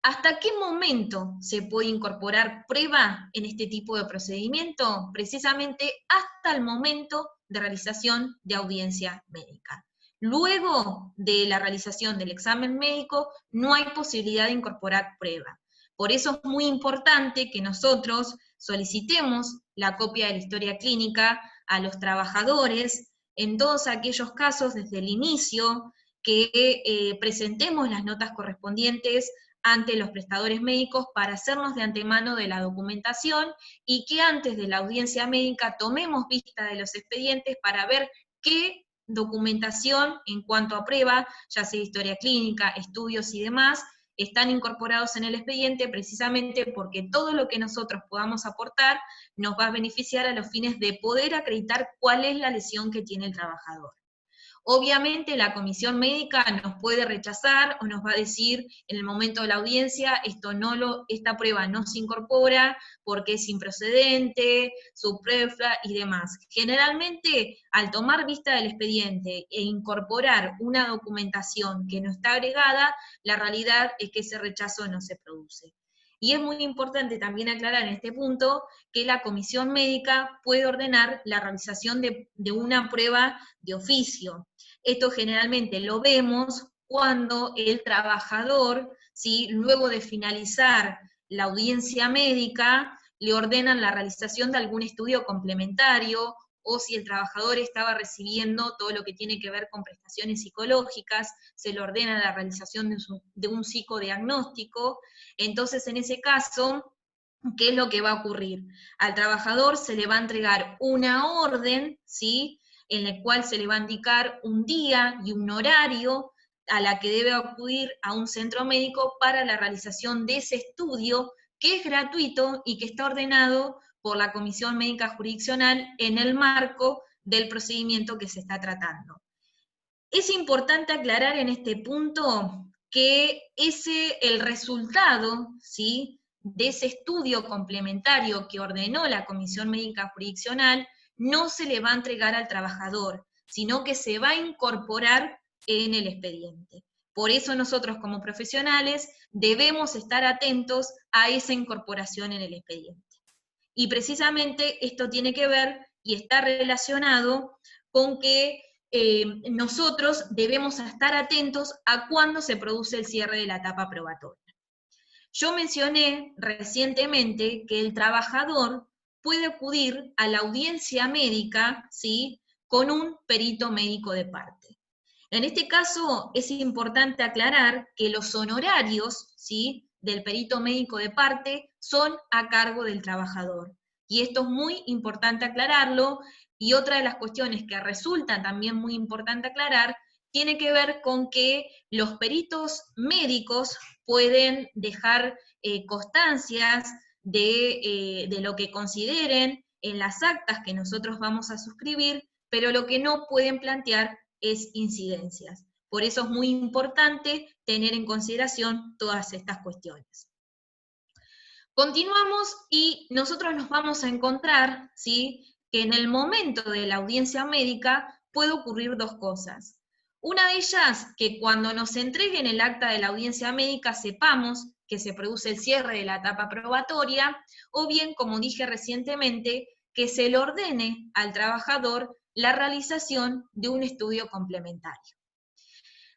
¿Hasta qué momento se puede incorporar prueba en este tipo de procedimiento? Precisamente hasta el momento de realización de audiencia médica. Luego de la realización del examen médico, no hay posibilidad de incorporar prueba. Por eso es muy importante que nosotros solicitemos la copia de la historia clínica a los trabajadores en todos aquellos casos desde el inicio, que presentemos las notas correspondientes ante los prestadores médicos para hacernos de antemano de la documentación y que antes de la audiencia médica tomemos vista de los expedientes para ver qué documentación en cuanto a prueba, ya sea historia clínica, estudios y demás, están incorporados en el expediente precisamente porque todo lo que nosotros podamos aportar nos va a beneficiar a los fines de poder acreditar cuál es la lesión que tiene el trabajador. Obviamente la comisión médica nos puede rechazar o nos va a decir en el momento de la audiencia, esta prueba no se incorpora porque es improcedente, superflua y demás. Generalmente, al tomar vista del expediente e incorporar una documentación que no está agregada, la realidad es que ese rechazo no se produce. Y es muy importante también aclarar en este punto que la comisión médica puede ordenar la realización de una prueba de oficio. Esto generalmente lo vemos cuando el trabajador, ¿sí?, luego de finalizar la audiencia médica, le ordenan la realización de algún estudio complementario, o si el trabajador estaba recibiendo todo lo que tiene que ver con prestaciones psicológicas, se le ordena la realización de un psicodiagnóstico. Entonces, en ese caso, ¿qué es lo que va a ocurrir? Al trabajador se le va a entregar una orden, ¿sí?, en la cual se le va a indicar un día y un horario a la que debe acudir a un centro médico para la realización de ese estudio, que es gratuito y que está ordenado por la Comisión Médica Jurisdiccional en el marco del procedimiento que se está tratando. Es importante aclarar en este punto que el resultado, ¿sí?, de ese estudio complementario que ordenó la Comisión Médica Jurisdiccional no se le va a entregar al trabajador, sino que se va a incorporar en el expediente. Por eso nosotros como profesionales debemos estar atentos a esa incorporación en el expediente. Y precisamente esto tiene que ver y está relacionado con que nosotros debemos estar atentos a cuándo se produce el cierre de la etapa probatoria. Yo mencioné recientemente que el trabajador puede acudir a la audiencia médica, ¿sí?, con un perito médico de parte. En este caso es importante aclarar que los honorarios, ¿sí?, del perito médico de parte son a cargo del trabajador. Y esto es muy importante aclararlo, y otra de las cuestiones que resulta también muy importante aclarar tiene que ver con que los peritos médicos pueden dejar constancias de lo que consideren en las actas que nosotros vamos a suscribir, pero lo que no pueden plantear es incidencias. Por eso es muy importante tener en consideración todas estas cuestiones. Continuamos y nosotros nos vamos a encontrar, ¿sí?, que en el momento de la audiencia médica puede ocurrir dos cosas. Una de ellas, que cuando nos entreguen el acta de la audiencia médica sepamos que se produce el cierre de la etapa probatoria, o bien, como dije recientemente, que se le ordene al trabajador la realización de un estudio complementario.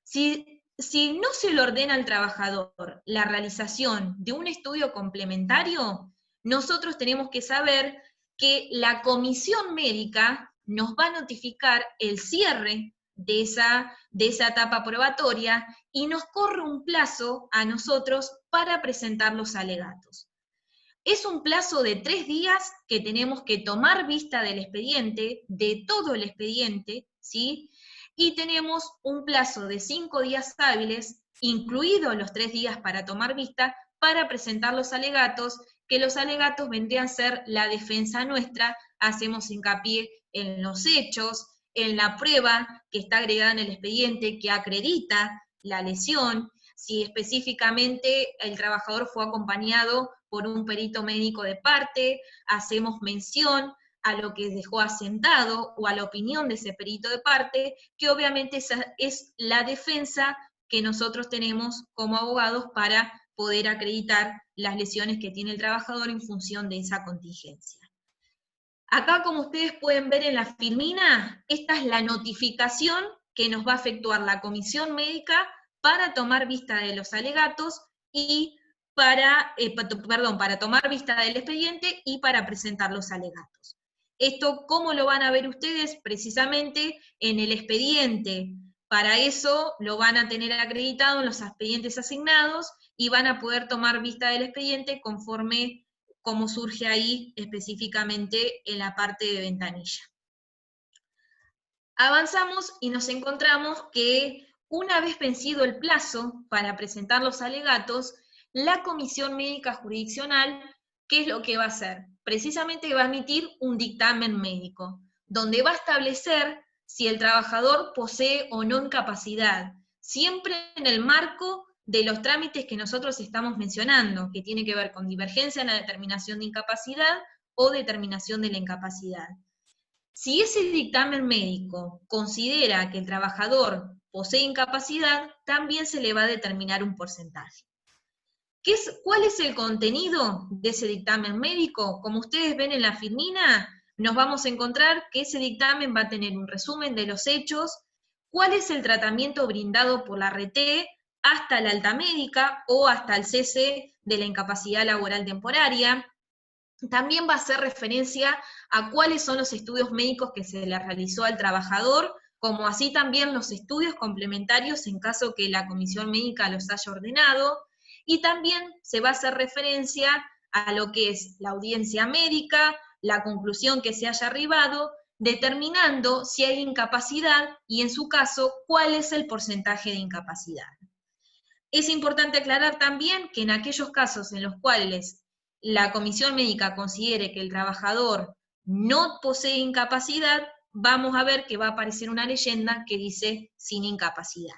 Si no se le ordena al trabajador la realización de un estudio complementario, nosotros tenemos que saber que la comisión médica nos va a notificar el cierre de esa etapa probatoria y nos corre un plazo a nosotros para presentar los alegatos. Es un plazo de 3 días que tenemos que tomar vista del expediente, de todo el expediente, ¿sí?, y tenemos un plazo de 5 días hábiles, incluidos los 3 días para tomar vista, para presentar los alegatos, que los alegatos vendrían a ser la defensa nuestra. Hacemos hincapié en los hechos, en la prueba que está agregada en el expediente que acredita la lesión, si específicamente el trabajador fue acompañado por un perito médico de parte, hacemos mención a lo que dejó asentado o a la opinión de ese perito de parte, que obviamente esa es la defensa que nosotros tenemos como abogados para poder acreditar las lesiones que tiene el trabajador en función de esa contingencia. Acá, como ustedes pueden ver en la filmina, esta es la notificación que nos va a efectuar la comisión médica para tomar vista de los alegatos y para tomar vista del expediente y para presentar los alegatos. Esto, ¿cómo lo van a ver ustedes? Precisamente en el expediente. Para eso lo van a tener acreditado en los expedientes asignados y van a poder tomar vista del expediente conforme como surge ahí específicamente en la parte de ventanilla. Avanzamos y nos encontramos que una vez vencido el plazo para presentar los alegatos, la Comisión Médica Jurisdiccional, ¿qué es lo que va a hacer? Precisamente va a emitir un dictamen médico, donde va a establecer si el trabajador posee o no incapacidad, siempre en el marco de los trámites que nosotros estamos mencionando, que tiene que ver con divergencia en la determinación de incapacidad o determinación de la incapacidad. Si ese dictamen médico considera que el trabajador posee incapacidad, también se le va a determinar un porcentaje. ¿Cuál es el contenido de ese dictamen médico? Como ustedes ven en la filmina, nos vamos a encontrar que ese dictamen va a tener un resumen de los hechos, cuál es el tratamiento brindado por la RT hasta la alta médica o hasta el cese de la incapacidad laboral temporaria. También va a hacer referencia a cuáles son los estudios médicos que se le realizó al trabajador, como así también los estudios complementarios en caso que la comisión médica los haya ordenado, y también se va a hacer referencia a lo que es la audiencia médica, la conclusión que se haya arribado, determinando si hay incapacidad y en su caso cuál es el porcentaje de incapacidad. Es importante aclarar también que en aquellos casos en los cuales la comisión médica considere que el trabajador no posee incapacidad, vamos a ver que va a aparecer una leyenda que dice sin incapacidad.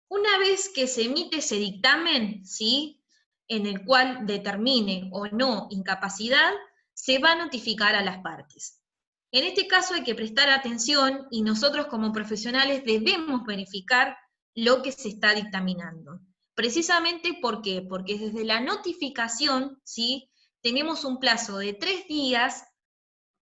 Una vez que se emite ese dictamen, ¿sí?, en el cual determine o no incapacidad, se va a notificar a las partes. En este caso hay que prestar atención y nosotros como profesionales debemos verificar lo que se está dictaminando. Precisamente, ¿por qué? Porque desde la notificación, ¿sí?, tenemos un plazo de 3 días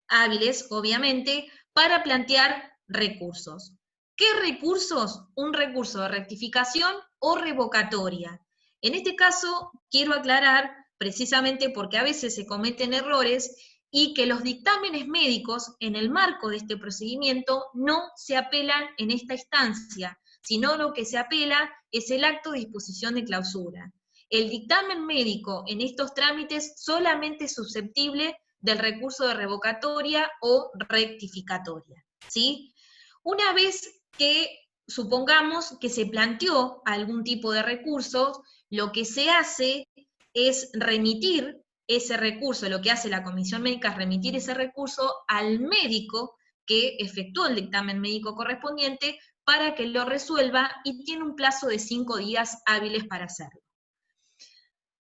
hábiles, obviamente, para plantear recursos. ¿Qué recursos? Un recurso de rectificación o revocatoria. En este caso, quiero aclarar, precisamente porque a veces se cometen errores, y que los dictámenes médicos, en el marco de este procedimiento, no se apelan en esta instancia, sino lo que se apela es el acto de disposición de clausura. El dictamen médico en estos trámites solamente es susceptible del recurso de revocatoria o rectificatoria, ¿sí? Una vez que supongamos que se planteó algún tipo de recurso, lo que se hace es remitir ese recurso, lo que hace la comisión médica es remitir ese recurso al médico que efectuó el dictamen médico correspondiente para que lo resuelva y tiene un plazo de 5 días hábiles para hacerlo.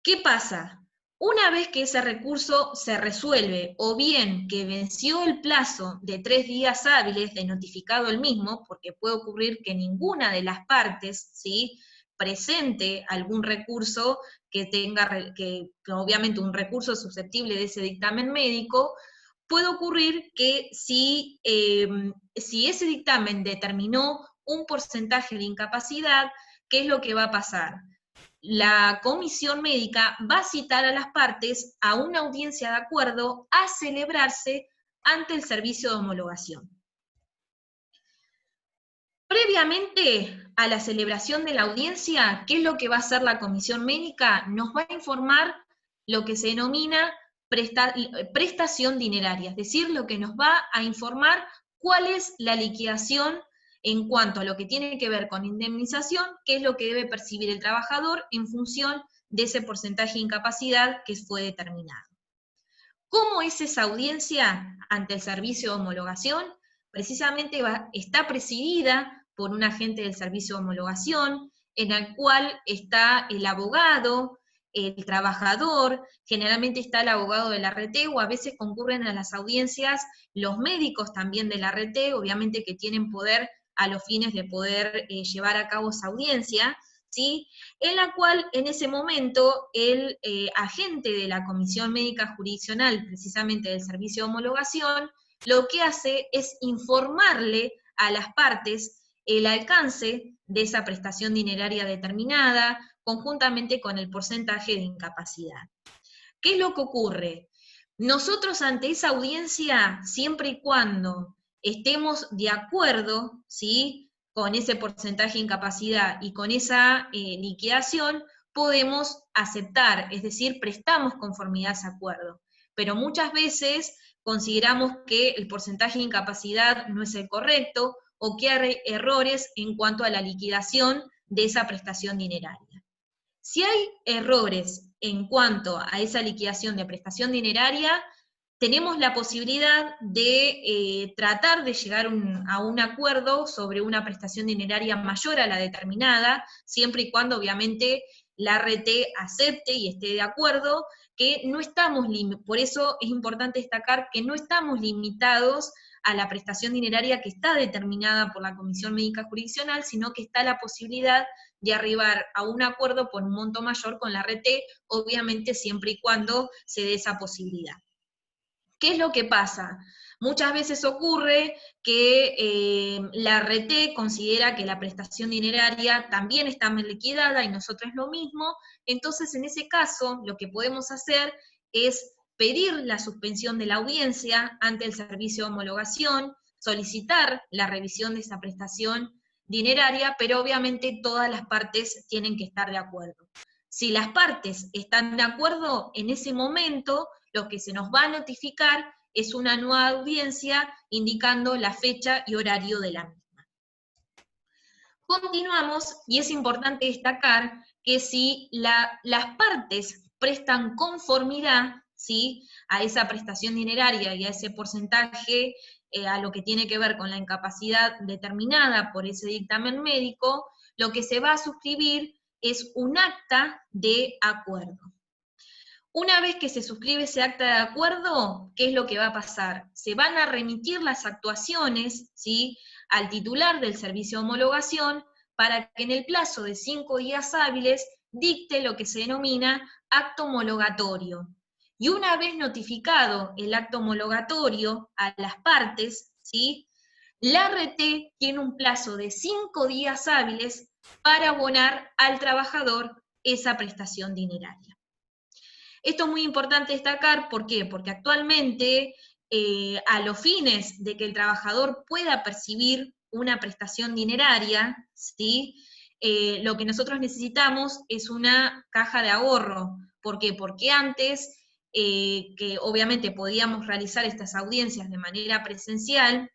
¿Qué pasa? Una vez que ese recurso se resuelve, o bien que venció el plazo de 3 días hábiles de notificado el mismo, porque puede ocurrir que ninguna de las partes, ¿sí?, presente algún recurso que tenga, que obviamente un recurso susceptible de ese dictamen médico, puede ocurrir que si ese dictamen determinó un porcentaje de incapacidad, ¿qué es lo que va a pasar? La comisión médica va a citar a las partes a una audiencia de acuerdo a celebrarse ante el servicio de homologación. Previamente a la celebración de la audiencia, ¿qué es lo que va a hacer la comisión médica? Nos va a informar lo que se denomina prestación dineraria, es decir, lo que nos va a informar cuál es la liquidación en cuanto a lo que tiene que ver con indemnización, qué es lo que debe percibir el trabajador en función de ese porcentaje de incapacidad que fue determinado. ¿Cómo es esa audiencia ante el servicio de homologación? Precisamente está presidida por un agente del servicio de homologación, en el cual está el abogado, el trabajador, generalmente está el abogado de la RT, o a veces concurren a las audiencias los médicos también de la RT, obviamente que tienen poder a los fines de poder llevar a cabo esa audiencia, ¿sí? En la cual en ese momento el agente de la Comisión Médica Jurisdiccional, precisamente del Servicio de Homologación, lo que hace es informarle a las partes el alcance de esa prestación dineraria determinada, conjuntamente con el porcentaje de incapacidad. ¿Qué es lo que ocurre? Nosotros ante esa audiencia, siempre y cuando estemos de acuerdo, ¿sí?, con ese porcentaje de incapacidad y con esa liquidación, podemos aceptar, es decir, prestamos conformidad a ese acuerdo. Pero muchas veces consideramos que el porcentaje de incapacidad no es el correcto, o que hay errores en cuanto a la liquidación de esa prestación dineraria. Si hay errores en cuanto a esa liquidación de prestación dineraria, tenemos la posibilidad de tratar de llegar a un acuerdo sobre una prestación dineraria mayor a la determinada, siempre y cuando obviamente la ART acepte y esté de acuerdo, que no estamos, por eso es importante destacar que no estamos limitados a la prestación dineraria que está determinada por la Comisión Médica Jurisdiccional, sino que está la posibilidad de arribar a un acuerdo por un monto mayor con la ART, obviamente siempre y cuando se dé esa posibilidad. ¿Qué es lo que pasa? Muchas veces ocurre que la ART considera que la prestación dineraria también está mal liquidada y nosotros lo mismo, entonces en ese caso lo que podemos hacer es pedir la suspensión de la audiencia ante el servicio de homologación, solicitar la revisión de esa prestación dineraria, pero obviamente todas las partes tienen que estar de acuerdo. Si las partes están de acuerdo, en ese momento lo que se nos va a notificar es una nueva audiencia indicando la fecha y horario de la misma. Continuamos, y es importante destacar que si las partes prestan conformidad, ¿sí?, a esa prestación dineraria y a ese porcentaje, a lo que tiene que ver con la incapacidad determinada por ese dictamen médico, lo que se va a suscribir es un acta de acuerdo. Una vez que se suscribe ese acta de acuerdo, ¿qué es lo que va a pasar? Se van a remitir las actuaciones, ¿sí?, al titular del servicio de homologación para que en el plazo de 5 días hábiles dicte lo que se denomina acto homologatorio. Y una vez notificado el acto homologatorio a las partes, ¿sí?, la ART tiene un plazo de 5 días hábiles para abonar al trabajador esa prestación dineraria. Esto es muy importante destacar, ¿por qué? Porque actualmente, a los fines de que el trabajador pueda percibir una prestación dineraria, ¿sí?, lo que nosotros necesitamos es una caja de ahorro. ¿Por qué? Porque antes, que obviamente podíamos realizar estas audiencias de manera presencial,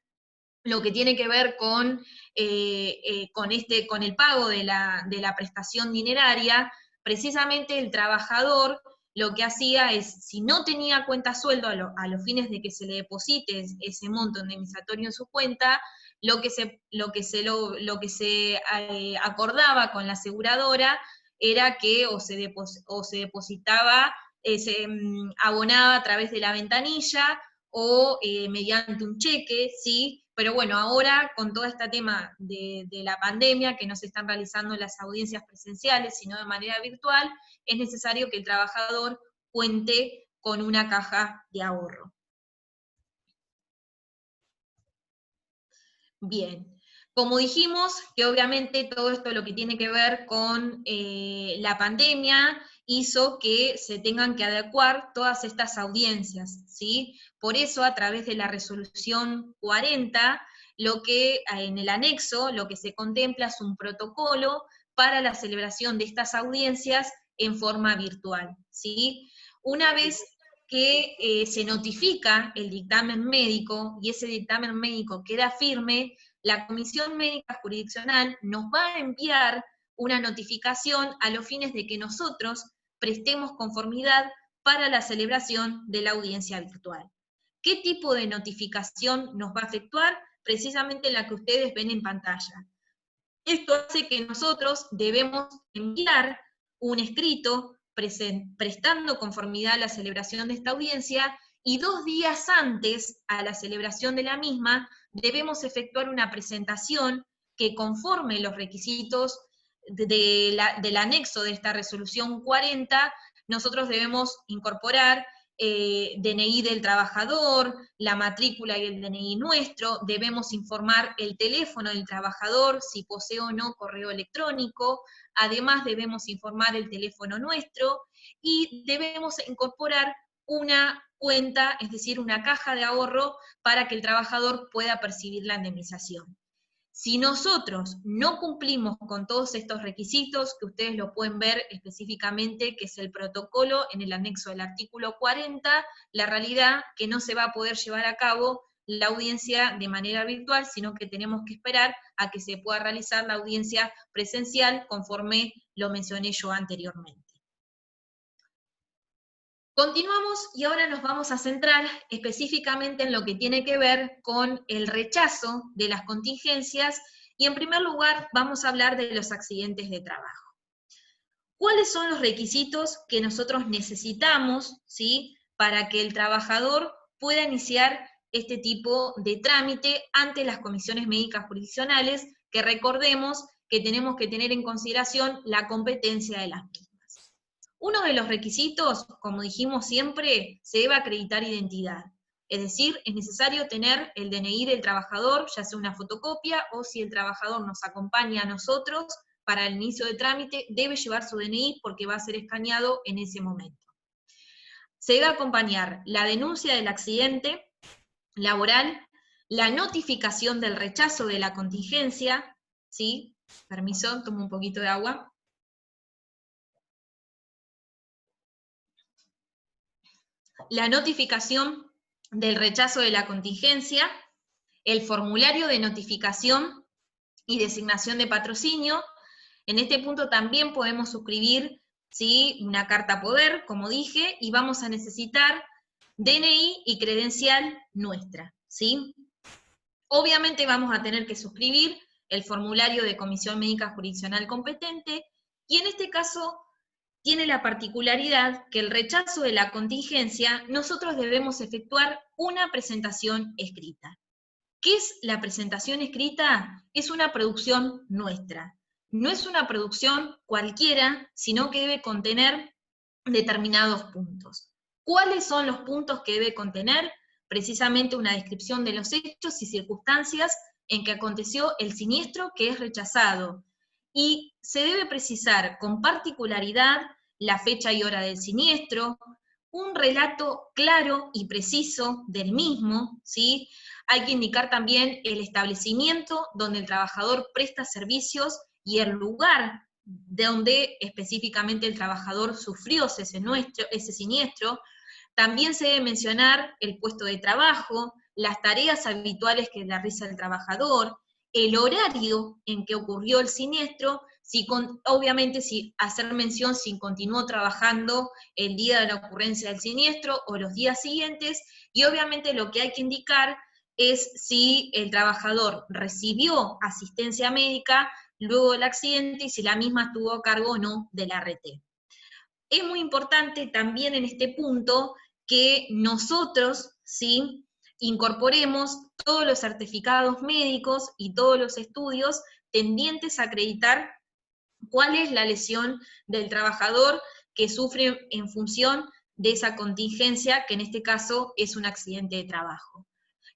lo que tiene que ver con el pago de la prestación dineraria, precisamente el trabajador lo que hacía es, si no tenía cuenta sueldo a los fines de que se le deposite ese monto indemnizatorio en su cuenta, lo que se acordaba con la aseguradora era que se depositaba, se abonaba a través de la ventanilla o mediante un cheque, ¿sí? Pero bueno, ahora con todo este tema de la pandemia, que no se están realizando las audiencias presenciales, sino de manera virtual, es necesario que el trabajador cuente con una caja de ahorro. Bien, como dijimos, que obviamente todo esto lo que tiene que ver con la pandemia hizo que se tengan que adecuar todas estas audiencias, ¿sí? Por eso, a través de la resolución 40, en el anexo, lo que se contempla es un protocolo para la celebración de estas audiencias en forma virtual, ¿sí? Una vez que se notifica el dictamen médico, y ese dictamen médico queda firme, la Comisión Médica Jurisdiccional nos va a enviar una notificación a los fines de que nosotros prestemos conformidad para la celebración de la audiencia virtual. ¿Qué tipo de notificación nos va a efectuar? Precisamente la que ustedes ven en pantalla. Esto hace que nosotros debemos enviar un escrito prestando conformidad a la celebración de esta audiencia, y 2 días antes a la celebración de la misma debemos efectuar una presentación que conforme los requisitos del anexo de esta resolución 40, nosotros debemos incorporar DNI del trabajador, la matrícula y el DNI nuestro, debemos informar el teléfono del trabajador, si posee o no correo electrónico, además debemos informar el teléfono nuestro, y debemos incorporar una cuenta, es decir, una caja de ahorro para que el trabajador pueda percibir la indemnización. Si nosotros no cumplimos con todos estos requisitos, que ustedes lo pueden ver específicamente, que es el protocolo en el anexo del artículo 40, la realidad que no se va a poder llevar a cabo la audiencia de manera virtual, sino que tenemos que esperar a que se pueda realizar la audiencia presencial, conforme lo mencioné yo anteriormente. Continuamos y ahora nos vamos a centrar específicamente en lo que tiene que ver con el rechazo de las contingencias, y en primer lugar vamos a hablar de los accidentes de trabajo. ¿Cuáles son los requisitos que nosotros necesitamos, ¿sí?, para que el trabajador pueda iniciar este tipo de trámite ante las comisiones médicas jurisdiccionales, que recordemos que tenemos que tener en consideración la competencia de las mismas? Uno de los requisitos, como dijimos siempre, se debe acreditar identidad. Es decir, es necesario tener el DNI del trabajador, ya sea una fotocopia, o si el trabajador nos acompaña a nosotros para el inicio de trámite, debe llevar su DNI porque va a ser escaneado en ese momento. Se debe acompañar la denuncia del accidente laboral, la notificación del rechazo de la contingencia, ¿sí? Permiso, tomo un poquito de agua. La notificación del rechazo de la contingencia, el formulario de notificación y designación de patrocinio. En este punto también podemos suscribir, ¿sí?, una carta poder, como dije, y vamos a necesitar DNI y credencial nuestra, ¿sí? Obviamente vamos a tener que suscribir el formulario de comisión médica jurisdiccional competente, y en este caso tiene la particularidad que el rechazo de la contingencia, nosotros debemos efectuar una presentación escrita. ¿Qué es la presentación escrita? Es una producción nuestra. No es una producción cualquiera, sino que debe contener determinados puntos. ¿Cuáles son los puntos que debe contener? Precisamente una descripción de los hechos y circunstancias en que aconteció el siniestro que es rechazado. Y se debe precisar con particularidad la fecha y hora del siniestro, un relato claro y preciso del mismo, ¿sí? Hay que indicar también el establecimiento donde el trabajador presta servicios y el lugar de donde específicamente el trabajador sufrió ese siniestro. También se debe mencionar el puesto de trabajo, las tareas habituales que realiza el trabajador, el horario en que ocurrió el siniestro, obviamente hacer mención si continuó trabajando el día de la ocurrencia del siniestro o los días siguientes, y obviamente lo que hay que indicar es si el trabajador recibió asistencia médica luego del accidente y si la misma estuvo a cargo o no del ART. Es muy importante también en este punto que nosotros, ¿sí?, incorporemos todos los certificados médicos y todos los estudios tendientes a acreditar cuál es la lesión del trabajador que sufre en función de esa contingencia, que en este caso es un accidente de trabajo.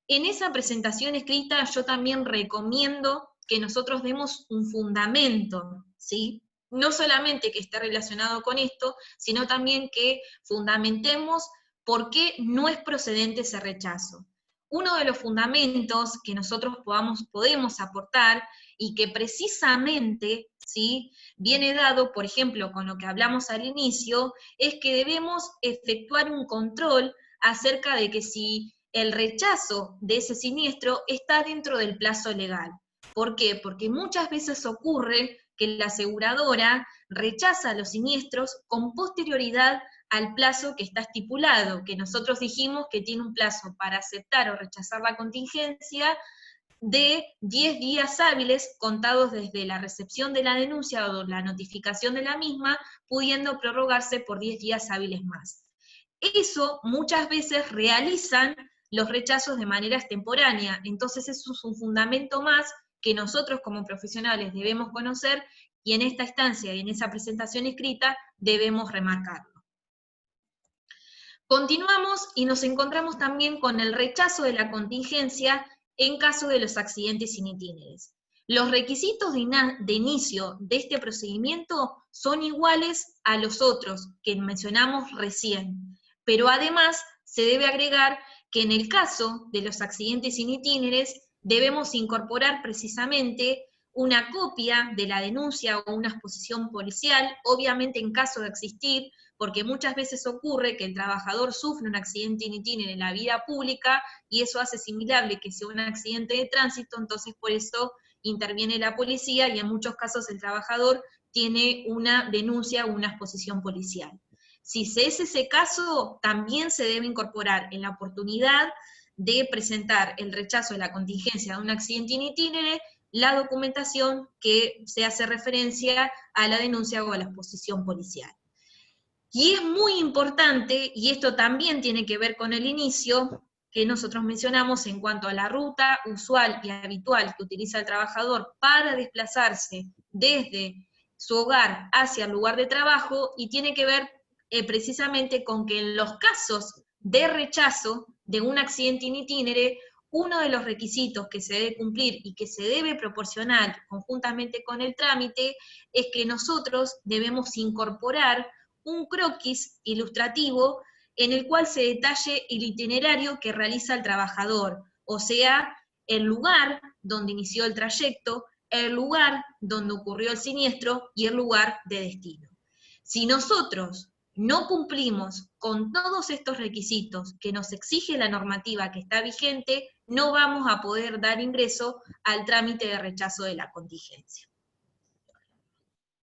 En esa presentación escrita yo también recomiendo que nosotros demos un fundamento, ¿sí? No solamente que esté relacionado con esto, sino también que fundamentemos por qué no es procedente ese rechazo. Uno de los fundamentos que nosotros podemos aportar y que precisamente, ¿sí?, viene dado, por ejemplo, con lo que hablamos al inicio, es que debemos efectuar un control acerca de que si el rechazo de ese siniestro está dentro del plazo legal. ¿Por qué? Porque muchas veces ocurre que la aseguradora rechaza los siniestros con posterioridad al plazo que está estipulado, que nosotros dijimos que tiene un plazo para aceptar o rechazar la contingencia de 10 días hábiles contados desde la recepción de la denuncia o la notificación de la misma, pudiendo prorrogarse por 10 días hábiles más. Eso muchas veces realizan los rechazos de manera extemporánea, entonces eso es un fundamento más que nosotros como profesionales debemos conocer, y en esta instancia y en esa presentación escrita debemos remarcarlo. Continuamos y nos encontramos también con el rechazo de la contingencia en caso de los accidentes sin itinerares. Los requisitos de inicio de este procedimiento son iguales a los otros que mencionamos recién, pero además se debe agregar que en el caso de los accidentes sin itinerares debemos incorporar precisamente una copia de la denuncia o una exposición policial, obviamente en caso de existir, porque muchas veces ocurre que el trabajador sufre un accidente in itinere en la vida pública y eso hace asimilable que sea un accidente de tránsito, entonces por eso interviene la policía y en muchos casos el trabajador tiene una denuncia o una exposición policial. Si es ese caso, también se debe incorporar en la oportunidad de presentar el rechazo de la contingencia de un accidente in itinere la documentación que se hace referencia a la denuncia o a la exposición policial. Y es muy importante, y esto también tiene que ver con el inicio, que nosotros mencionamos en cuanto a la ruta usual y habitual que utiliza el trabajador para desplazarse desde su hogar hacia el lugar de trabajo, y tiene que ver precisamente con que en los casos de rechazo de un accidente in itinere, uno de los requisitos que se debe cumplir y que se debe proporcionar conjuntamente con el trámite es que nosotros debemos incorporar un croquis ilustrativo en el cual se detalle el itinerario que realiza el trabajador, o sea, el lugar donde inició el trayecto, el lugar donde ocurrió el siniestro y el lugar de destino. Si nosotros no cumplimos con todos estos requisitos que nos exige la normativa que está vigente, no vamos a poder dar ingreso al trámite de rechazo de la contingencia.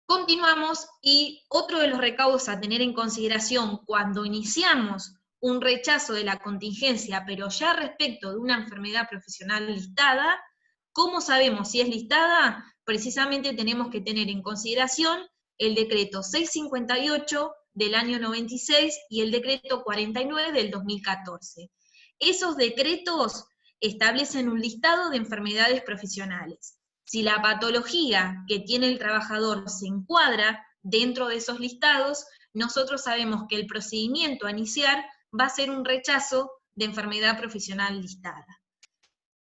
Continuamos, y otro de los recaudos a tener en consideración cuando iniciamos un rechazo de la contingencia, pero ya respecto de una enfermedad profesional listada, ¿cómo sabemos si es listada? Precisamente tenemos que tener en consideración el decreto 658 del año 96 y el decreto 49 del 2014. Esos decretos establecen un listado de enfermedades profesionales. Si la patología que tiene el trabajador se encuadra dentro de esos listados, nosotros sabemos que el procedimiento a iniciar va a ser un rechazo de enfermedad profesional listada.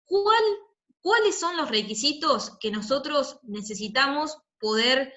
¿Cuáles son los requisitos que nosotros necesitamos poder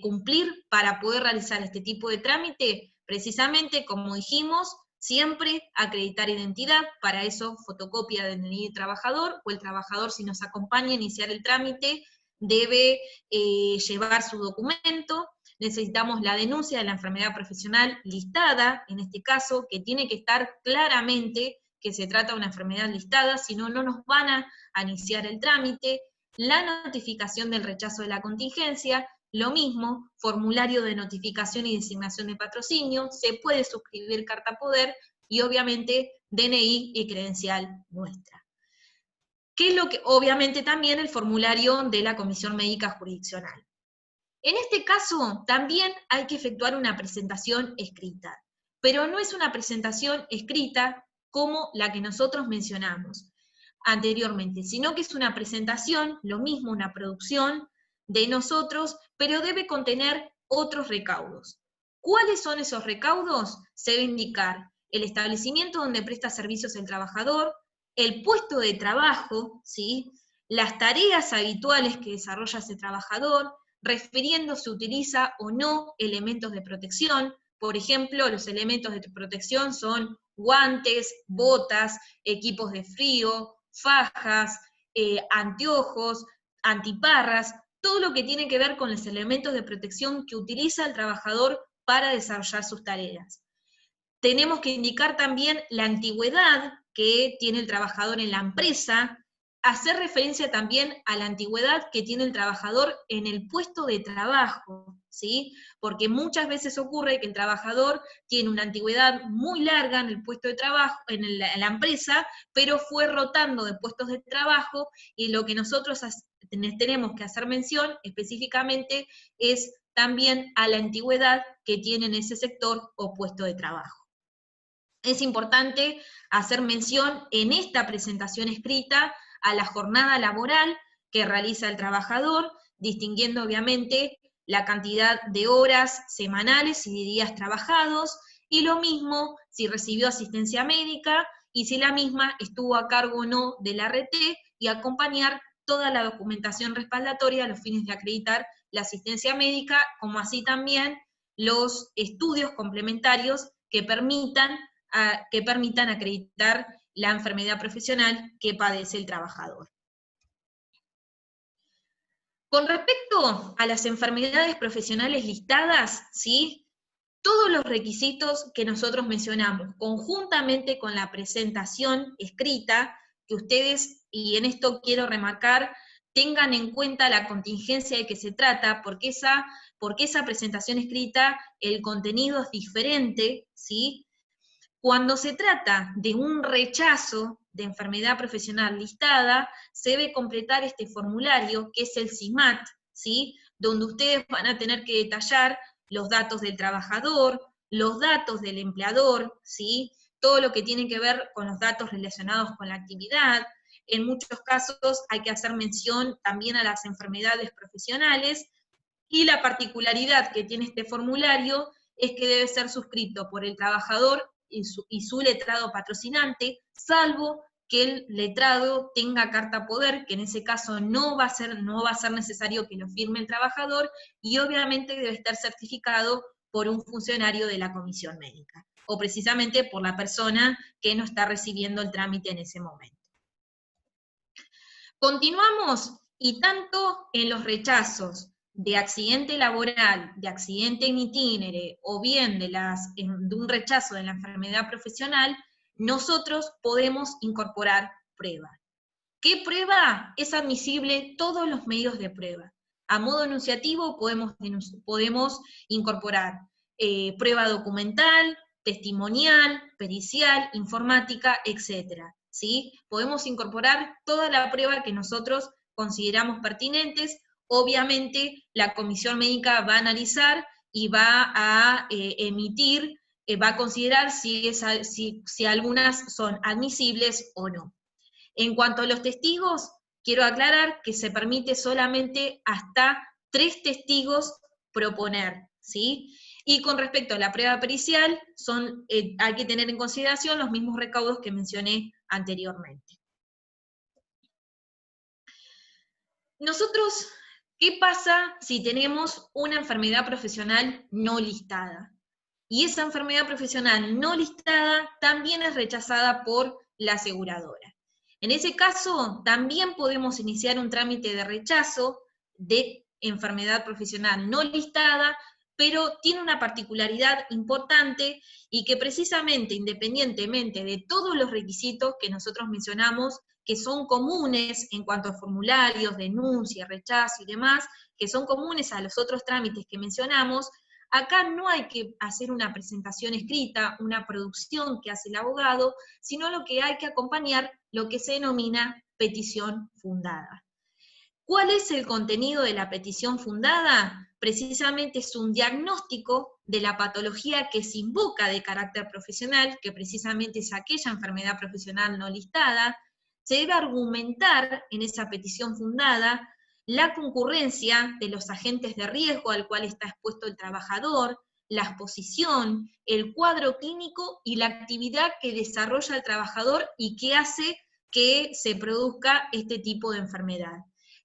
cumplir para poder realizar este tipo de trámite? Precisamente, como dijimos, siempre acreditar identidad, para eso fotocopia del DNI del trabajador, o el trabajador, si nos acompaña a iniciar el trámite, debe llevar su documento. Necesitamos la denuncia de la enfermedad profesional listada, en este caso, que tiene que estar claramente que se trata de una enfermedad listada, si no, no nos van a iniciar el trámite. La notificación del rechazo de la contingencia, lo mismo, formulario de notificación y designación de patrocinio, se puede suscribir carta poder, y obviamente DNI y credencial nuestra. ¿Qué es lo que? Obviamente también el formulario de la Comisión Médica Jurisdiccional. En este caso también hay que efectuar una presentación escrita, pero no es una presentación escrita como la que nosotros mencionamos anteriormente, sino que es una presentación, lo mismo, una producción de nosotros, pero debe contener otros recaudos. ¿Cuáles son esos recaudos? Se debe indicar el establecimiento donde presta servicios el trabajador, el puesto de trabajo, ¿sí?, las tareas habituales que desarrolla ese trabajador, refiriendo si utiliza o no elementos de protección. Por ejemplo, los elementos de protección son guantes, botas, equipos de frío, fajas, anteojos, antiparras, todo lo que tiene que ver con los elementos de protección que utiliza el trabajador para desarrollar sus tareas. Tenemos que indicar también la antigüedad que tiene el trabajador en la empresa, hacer referencia también a la antigüedad que tiene el trabajador en el puesto de trabajo, ¿sí? Porque muchas veces ocurre que el trabajador tiene una antigüedad muy larga en el puesto de trabajo, en la empresa, pero fue rotando de puestos de trabajo, y lo que nosotros tenemos que hacer mención específicamente es también a la antigüedad que tiene en ese sector o puesto de trabajo. Es importante hacer mención en esta presentación escrita a la jornada laboral que realiza el trabajador, distinguiendo obviamente la cantidad de horas semanales y de días trabajados, y lo mismo si recibió asistencia médica y si la misma estuvo a cargo o no del ART, y acompañar toda la documentación respaldatoria a los fines de acreditar la asistencia médica, como así también los estudios complementarios que permitan acreditar la enfermedad profesional que padece el trabajador. Con respecto a las enfermedades profesionales listadas, ¿sí?, todos los requisitos que nosotros mencionamos, conjuntamente con la presentación escrita, que ustedes, y en esto quiero remarcar, tengan en cuenta la contingencia de que se trata, porque esa presentación escrita, el contenido es diferente, ¿sí? Cuando se trata de un rechazo de enfermedad profesional listada, se debe completar este formulario, que es el SIMAT, ¿sí?, donde ustedes van a tener que detallar los datos del trabajador, los datos del empleador, ¿sí?, todo lo que tiene que ver con los datos relacionados con la actividad. En muchos casos hay que hacer mención también a las enfermedades profesionales, y la particularidad que tiene este formulario es que debe ser suscrito por el trabajador y su letrado patrocinante, salvo que el letrado tenga carta poder, que en ese caso no va a ser necesario que lo firme el trabajador, y obviamente debe estar certificado por un funcionario de la comisión médica, o precisamente por la persona que no está recibiendo el trámite en ese momento. Continuamos, y tanto en los rechazos de accidente laboral, de accidente in itinere, o bien de un rechazo de la enfermedad profesional, nosotros podemos incorporar prueba. ¿Qué prueba? Es admisible todos los medios de prueba. A modo enunciativo podemos incorporar prueba documental, testimonial, pericial, informática, etc. ¿Sí? Podemos incorporar toda la prueba que nosotros consideramos pertinentes. Obviamente la comisión médica va a analizar y va a emitir, va a considerar si algunas son admisibles o no. En cuanto a los testigos, quiero aclarar que se permite solamente hasta 3 testigos proponer, ¿sí? Y con respecto a la prueba pericial, hay que tener en consideración los mismos recaudos que mencioné anteriormente. Nosotros, ¿qué pasa si tenemos una enfermedad profesional no listada? Y esa enfermedad profesional no listada también es rechazada por la aseguradora. En ese caso, también podemos iniciar un trámite de rechazo de enfermedad profesional no listada, pero tiene una particularidad importante, y que precisamente, independientemente de todos los requisitos que nosotros mencionamos, que son comunes en cuanto a formularios, denuncia, rechazo y demás, que son comunes a los otros trámites que mencionamos, acá no hay que hacer una presentación escrita, una producción que hace el abogado, sino lo que hay que acompañar, lo que se denomina petición fundada. ¿Cuál es el contenido de la petición fundada? Precisamente es un diagnóstico de la patología que se invoca de carácter profesional, que precisamente es aquella enfermedad profesional no listada. Se debe argumentar en esa petición fundada la concurrencia de los agentes de riesgo al cual está expuesto el trabajador, la exposición, el cuadro clínico y la actividad que desarrolla el trabajador y que hace que se produzca este tipo de enfermedad.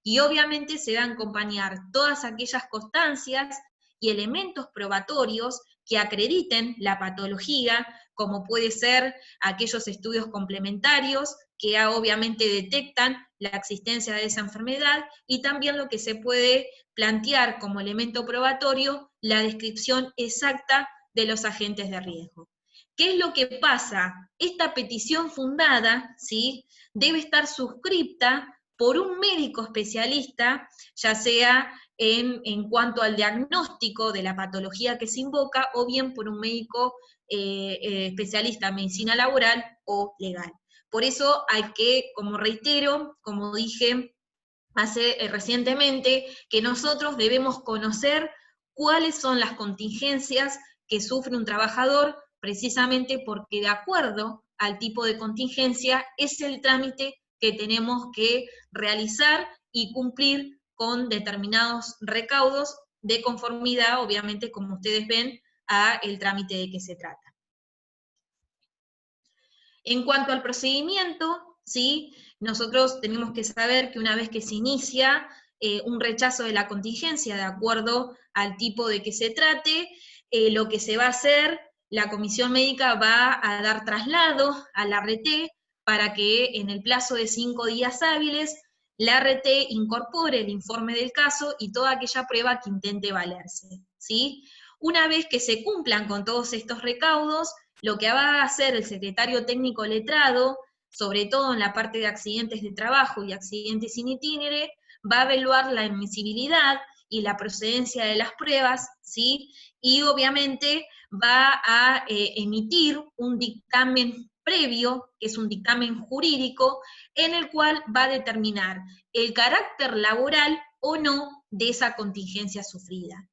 Y obviamente se van a acompañar todas aquellas constancias y elementos probatorios que acrediten la patología, como puede ser aquellos estudios complementarios que obviamente detectan la existencia de esa enfermedad, y también lo que se puede plantear como elemento probatorio, la descripción exacta de los agentes de riesgo. ¿Qué es lo que pasa? Esta petición fundada, ¿sí?, debe estar suscripta por un médico especialista, ya sea en cuanto al diagnóstico de la patología que se invoca, o bien por un médico especialista en medicina laboral o legal. Por eso hay que, como reitero, como dije recientemente, que nosotros debemos conocer cuáles son las contingencias que sufre un trabajador, precisamente porque de acuerdo al tipo de contingencia es el trámite que tenemos que realizar y cumplir con determinados recaudos de conformidad, obviamente, como ustedes ven, a el trámite de que se trata. En cuanto al procedimiento, ¿sí? Nosotros tenemos que saber que una vez que se inicia un rechazo de la contingencia, de acuerdo al tipo de que se trate, lo que se va a hacer, la comisión médica va a dar traslado a la RT para que en el plazo de 5 días hábiles la RT incorpore el informe del caso y toda aquella prueba que intente valerse, ¿sí? Una vez que se cumplan con todos estos recaudos, lo que va a hacer el secretario técnico letrado, sobre todo en la parte de accidentes de trabajo y accidentes in itinere, va a evaluar la admisibilidad y la procedencia de las pruebas, ¿sí? Y obviamente va a emitir un dictamen previo, que es un dictamen jurídico, en el cual va a determinar el carácter laboral o no de esa contingencia sufrida.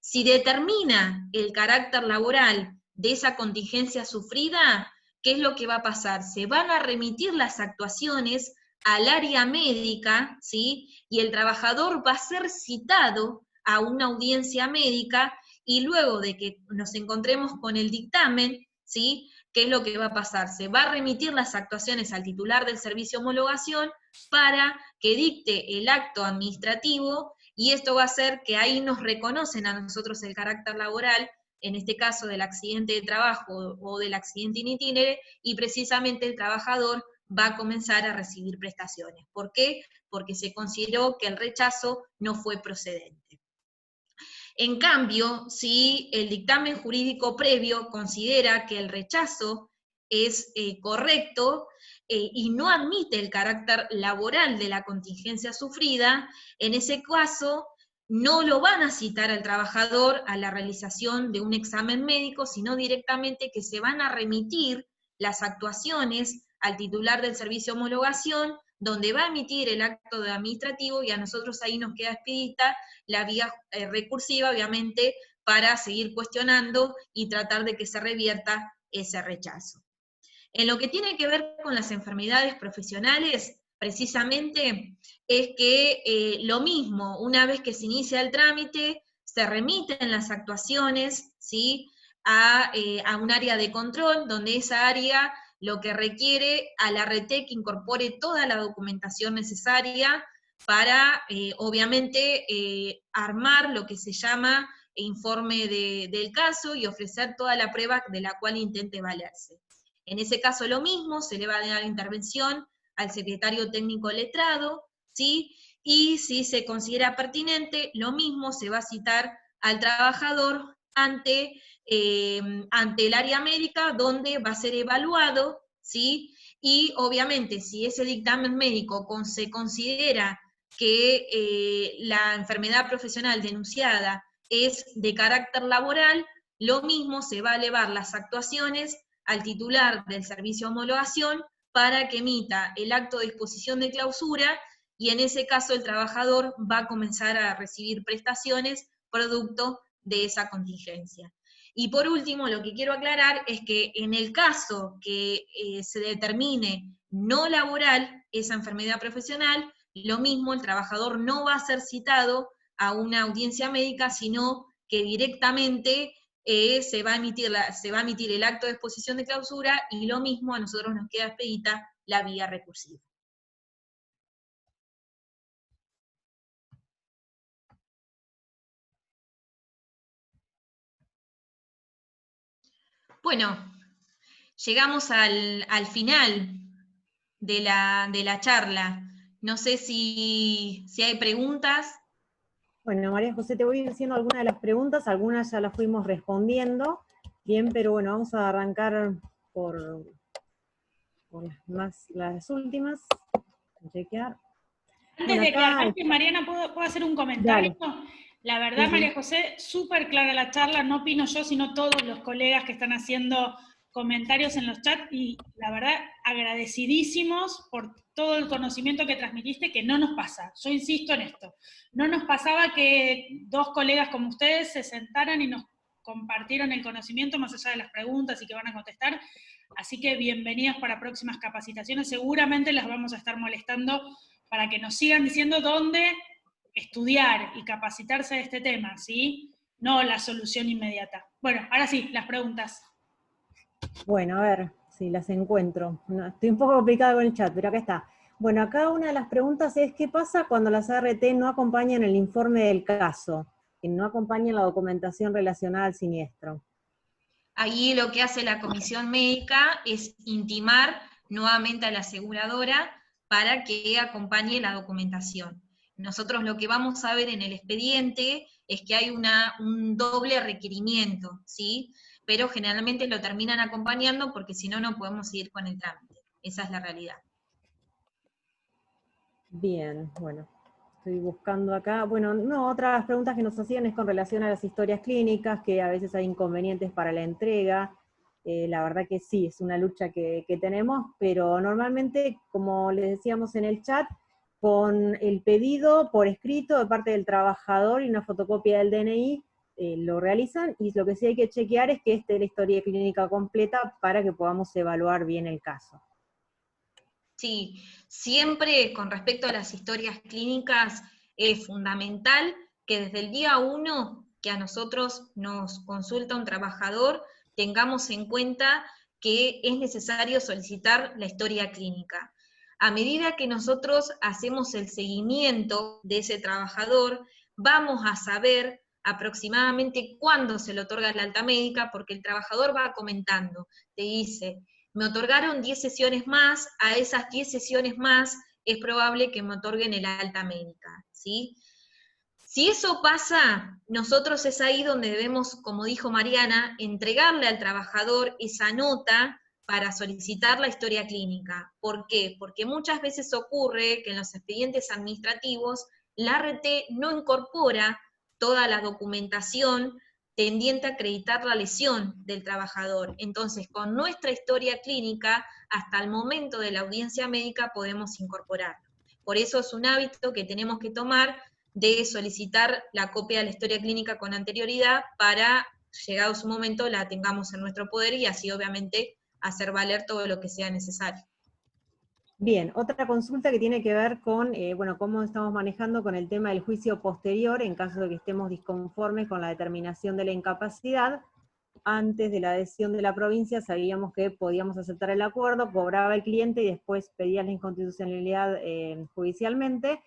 Si determina el carácter laboral de esa contingencia sufrida, ¿qué es lo que va a pasar? Se van a remitir las actuaciones al área médica, ¿sí? Y el trabajador va a ser citado a una audiencia médica y luego de que nos encontremos con el dictamen, ¿sí? ¿Qué es lo que va a pasar? Se va a remitir las actuaciones al titular del servicio de homologación para que dicte el acto administrativo y esto va a hacer que ahí nos reconocen a nosotros el carácter laboral, en este caso del accidente de trabajo o del accidente in itinere, y precisamente el trabajador va a comenzar a recibir prestaciones. ¿Por qué? Porque se consideró que el rechazo no fue procedente. En cambio, si el dictamen jurídico previo considera que el rechazo es correcto y no admite el carácter laboral de la contingencia sufrida, en ese caso no lo van a citar al trabajador a la realización de un examen médico, sino directamente que se van a remitir las actuaciones al titular del servicio de homologación, donde va a emitir el acto de administrativo y a nosotros ahí nos queda expedita la vía recursiva, obviamente, para seguir cuestionando y tratar de que se revierta ese rechazo. En lo que tiene que ver con las enfermedades profesionales, precisamente es que lo mismo, una vez que se inicia el trámite, se remiten las actuaciones, ¿sí? a un área de control, donde esa área lo que requiere a la RT que incorpore toda la documentación necesaria para, obviamente, armar lo que se llama informe del caso y ofrecer toda la prueba de la cual intente valerse. En ese caso lo mismo, se le va a dar intervención al secretario técnico letrado, ¿sí? Y si se considera pertinente, lo mismo se va a citar al trabajador ante el área médica, donde va a ser evaluado, ¿sí? Y obviamente, si ese dictamen médico se considera que la enfermedad profesional denunciada es de carácter laboral, lo mismo se va a elevar las actuaciones al titular del servicio de homologación para que emita el acto de disposición de clausura y en ese caso el trabajador va a comenzar a recibir prestaciones producto de esa contingencia. Y por último, lo que quiero aclarar es que en el caso que se determine no laboral esa enfermedad profesional, lo mismo, el trabajador no va a ser citado a una audiencia médica, sino que directamente se va a emitir el acto de exposición de clausura y lo mismo a nosotros nos queda expedita la vía recursiva. Bueno, llegamos al final de la charla. No sé si hay preguntas. Bueno, María José, te voy diciendo algunas de las preguntas, algunas ya las fuimos respondiendo, bien, pero bueno, vamos a arrancar por las últimas. Chequear. Antes de que arranque, Mariana, ¿puedo hacer un comentario? Dale. La verdad, sí. María José, súper clara la charla, no opino yo, sino todos los colegas que están haciendo comentarios en los chats, y la verdad, agradecidísimos por todo el conocimiento que transmitiste, que no nos pasa. Yo insisto en esto. No nos pasaba que dos colegas como ustedes se sentaran y nos compartieron el conocimiento más allá de las preguntas y que van a contestar. Así que bienvenidos para próximas capacitaciones. Seguramente las vamos a estar molestando para que nos sigan diciendo dónde estudiar y capacitarse de este tema, ¿sí? No la solución inmediata. Bueno, ahora sí, las preguntas. Bueno, a ver si las encuentro. No, estoy un poco complicada con el chat, pero acá está. Bueno, acá una de las preguntas es, ¿qué pasa cuando las ART no acompañan el informe del caso? Que no acompañan la documentación relacionada al siniestro. Ahí lo que hace la comisión médica es intimar nuevamente a la aseguradora para que acompañe la documentación. Nosotros lo que vamos a ver en el expediente es que hay un doble requerimiento, ¿sí? Pero generalmente lo terminan acompañando porque si no, no podemos seguir con el trámite. Esa es la realidad. Bien, bueno, estoy buscando acá. Bueno, no, otras preguntas que nos hacían es con relación a las historias clínicas, que a veces hay inconvenientes para la entrega. La verdad que sí, es una lucha que tenemos, pero normalmente, como les decíamos en el chat, con el pedido por escrito de parte del trabajador y una fotocopia del DNI, lo realizan, y lo que sí hay que chequear es que esté la historia clínica completa para que podamos evaluar bien el caso. Sí, siempre con respecto a las historias clínicas es fundamental que desde el día 1 que a nosotros nos consulta un trabajador, tengamos en cuenta que es necesario solicitar la historia clínica. A medida que nosotros hacemos el seguimiento de ese trabajador, vamos a saber aproximadamente cuándo se le otorga la alta médica, porque el trabajador va comentando, te dice, me otorgaron 10 sesiones más, a esas 10 sesiones más es probable que me otorguen el alta médica, ¿sí? Si eso pasa, nosotros es ahí donde debemos, como dijo Mariana, entregarle al trabajador esa nota para solicitar la historia clínica. ¿Por qué? Porque muchas veces ocurre que en los expedientes administrativos la ART no incorpora toda la documentación tendiente a acreditar la lesión del trabajador. Entonces, con nuestra historia clínica, hasta el momento de la audiencia médica podemos incorporarlo. Por eso es un hábito que tenemos que tomar de solicitar la copia de la historia clínica con anterioridad para, llegado su momento, la tengamos en nuestro poder y así obviamente hacer valer todo lo que sea necesario. Bien, otra consulta que tiene que ver con, bueno, cómo estamos manejando con el tema del juicio posterior en caso de que estemos disconformes con la determinación de la incapacidad. Antes de la adhesión de la provincia sabíamos que podíamos aceptar el acuerdo, cobraba el cliente y después pedía la inconstitucionalidad judicialmente,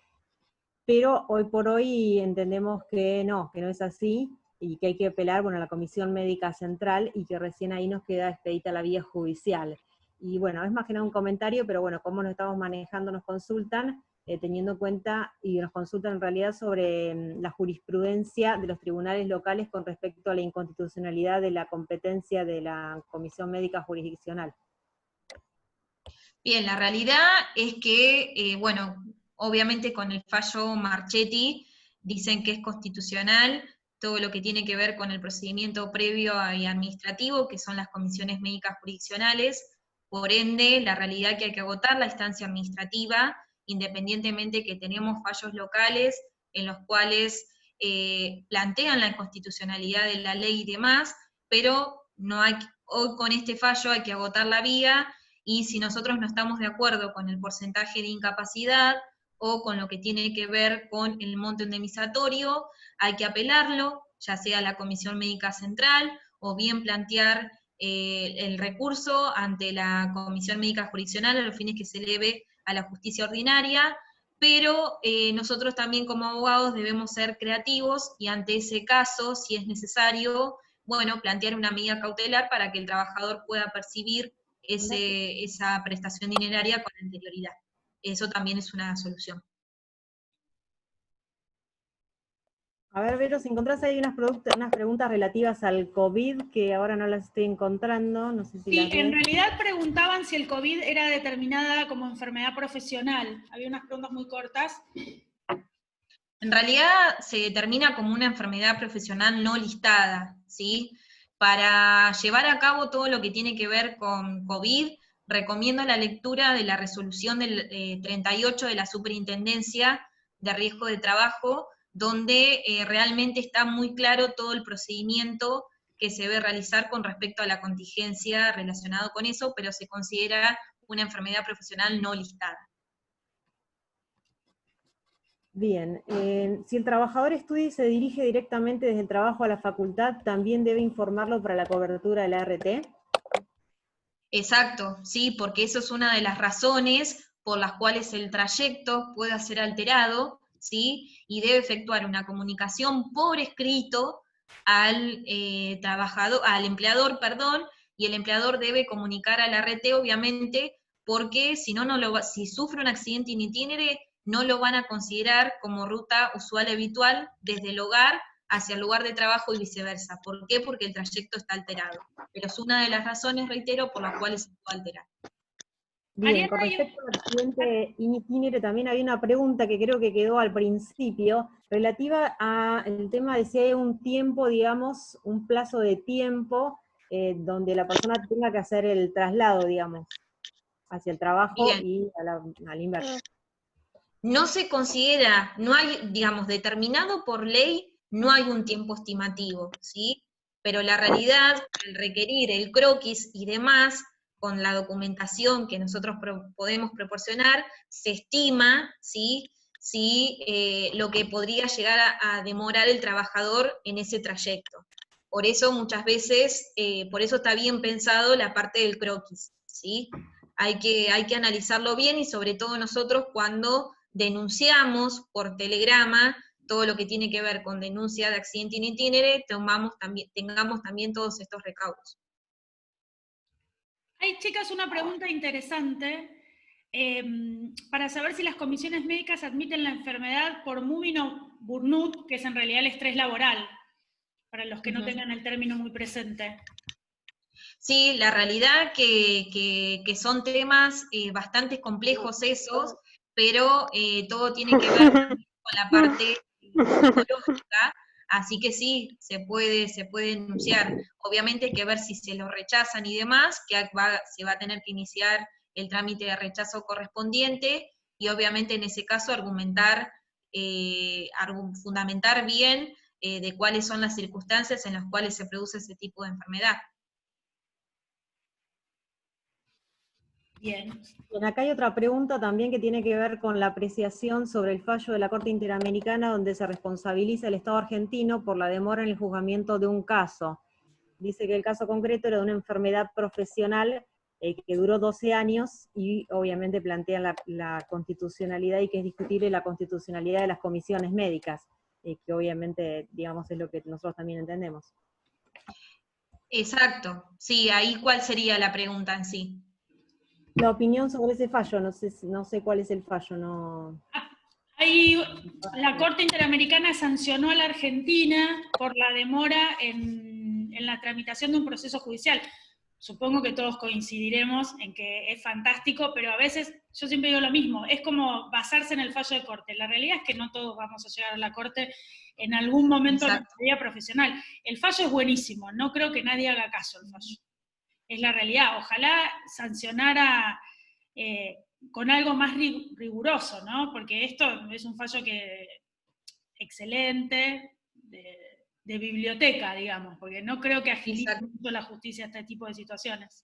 pero hoy por hoy entendemos que no es así, y que hay que apelar, bueno, a la Comisión Médica Central, y que recién ahí nos queda expedita la vía judicial. Y bueno, es más que nada un comentario, pero bueno, cómo nos estamos manejando, nos consultan, teniendo en cuenta, y nos consultan en realidad sobre la jurisprudencia de los tribunales locales con respecto a la inconstitucionalidad de la competencia de la Comisión Médica Jurisdiccional. Bien, la realidad es que, bueno, obviamente con el fallo Marchetti dicen que es constitucional todo lo que tiene que ver con el procedimiento previo y administrativo, que son las comisiones médicas jurisdiccionales. Por ende, la realidad es que hay que agotar la instancia administrativa, independientemente que tenemos fallos locales en los cuales plantean la inconstitucionalidad de la ley y demás, pero no hay, hoy con este fallo hay que agotar la vía, y si nosotros no estamos de acuerdo con el porcentaje de incapacidad o con lo que tiene que ver con el monto indemnizatorio, hay que apelarlo, ya sea a la Comisión Médica Central, o bien plantear el recurso ante la Comisión Médica Jurisdiccional a los fines que se eleve a la justicia ordinaria, pero nosotros también como abogados debemos ser creativos, y ante ese caso, si es necesario, bueno, plantear una medida cautelar para que el trabajador pueda percibir esa prestación dineraria con anterioridad. Eso también es una solución. A ver, Vero, si encontrás ahí unas preguntas relativas al COVID, que ahora no las estoy encontrando, no sé si Sí, las ves. en realidad preguntaban si el COVID era determinada como enfermedad profesional. Había unas preguntas muy cortas. En realidad se determina como una enfermedad profesional no listada, ¿sí? Para llevar a cabo todo lo que tiene que ver con COVID, recomiendo la lectura de la resolución del 38 de la Superintendencia de Riesgo de Trabajo, donde realmente está muy claro todo el procedimiento que se debe realizar con respecto a la contingencia relacionado con eso, pero se considera una enfermedad profesional no listada. Bien, si el trabajador estudia y se dirige directamente desde el trabajo a la facultad, ¿también debe informarlo para la cobertura de la ART? Exacto, sí, porque eso es una de las razones por las cuales el trayecto pueda ser alterado, ¿sí? Y debe efectuar una comunicación por escrito al trabajador, al empleador, perdón, y el empleador debe comunicar al ART, obviamente, porque si no, si sufre un accidente in itinere, no lo van a considerar como ruta usual habitual desde el hogar hacia el lugar de trabajo y viceversa. ¿Por qué? Porque el trayecto está alterado. Pero es una de las razones, reitero, por las cuales se puede alterar. Bien, Mariana, con respecto al accidente in itinere, también había una pregunta que creo que quedó al principio, relativa al tema de si hay un tiempo, digamos, un plazo de tiempo donde la persona tenga que hacer el traslado, digamos, hacia el trabajo Bien. y al inverso. No se considera, no hay, digamos, determinado por ley, no hay un tiempo estimativo, ¿sí? Pero la realidad, el requerir el croquis y demás, con la documentación que nosotros podemos proporcionar, se estima, ¿sí? Lo que podría llegar a demorar el trabajador en ese trayecto. Por eso muchas veces, por eso está bien pensado la parte del croquis, ¿sí? Hay que analizarlo bien y sobre todo nosotros cuando denunciamos por telegrama todo lo que tiene que ver con denuncia de accidente in itinere, tengamos también todos estos recaudos. Hay, chicas, una pregunta interesante para saber si las comisiones médicas admiten la enfermedad por moving o burnout, que es en realidad el estrés laboral, para los que no tengan el término muy presente. Sí, la realidad que son temas bastante complejos esos, pero todo tiene que ver también con la parte psicológica, así que sí, se puede denunciar. Obviamente hay que ver si se lo rechazan y demás, que se va a tener que iniciar el trámite de rechazo correspondiente, y obviamente en ese caso fundamentar bien de cuáles son las circunstancias en las cuales se produce ese tipo de enfermedad. Bien. Bien, acá hay otra pregunta también que tiene que ver con la apreciación sobre el fallo de la Corte Interamericana donde se responsabiliza el Estado argentino por la demora en el juzgamiento de un caso. Dice que el caso concreto era de una enfermedad profesional que duró 12 años y obviamente plantea la constitucionalidad y que es discutible la constitucionalidad de las comisiones médicas, que obviamente, digamos, es lo que nosotros también entendemos. Exacto, sí, ahí cuál sería la pregunta en sí. La opinión sobre ese fallo, no sé cuál es el fallo, no... Ahí la Corte Interamericana sancionó a la Argentina por la demora en la tramitación de un proceso judicial. Supongo que todos coincidiremos en que es fantástico, pero a veces, yo siempre digo lo mismo, es como basarse en el fallo de corte. La realidad es que no todos vamos a llegar a la corte en algún momento de nuestra vida profesional. El fallo es buenísimo, no creo que nadie haga caso al fallo. Es la realidad. Ojalá sancionara con algo más riguroso, ¿no? Porque esto es un fallo excelente, de biblioteca, digamos, porque no creo que agilice mucho la justicia a este tipo de situaciones.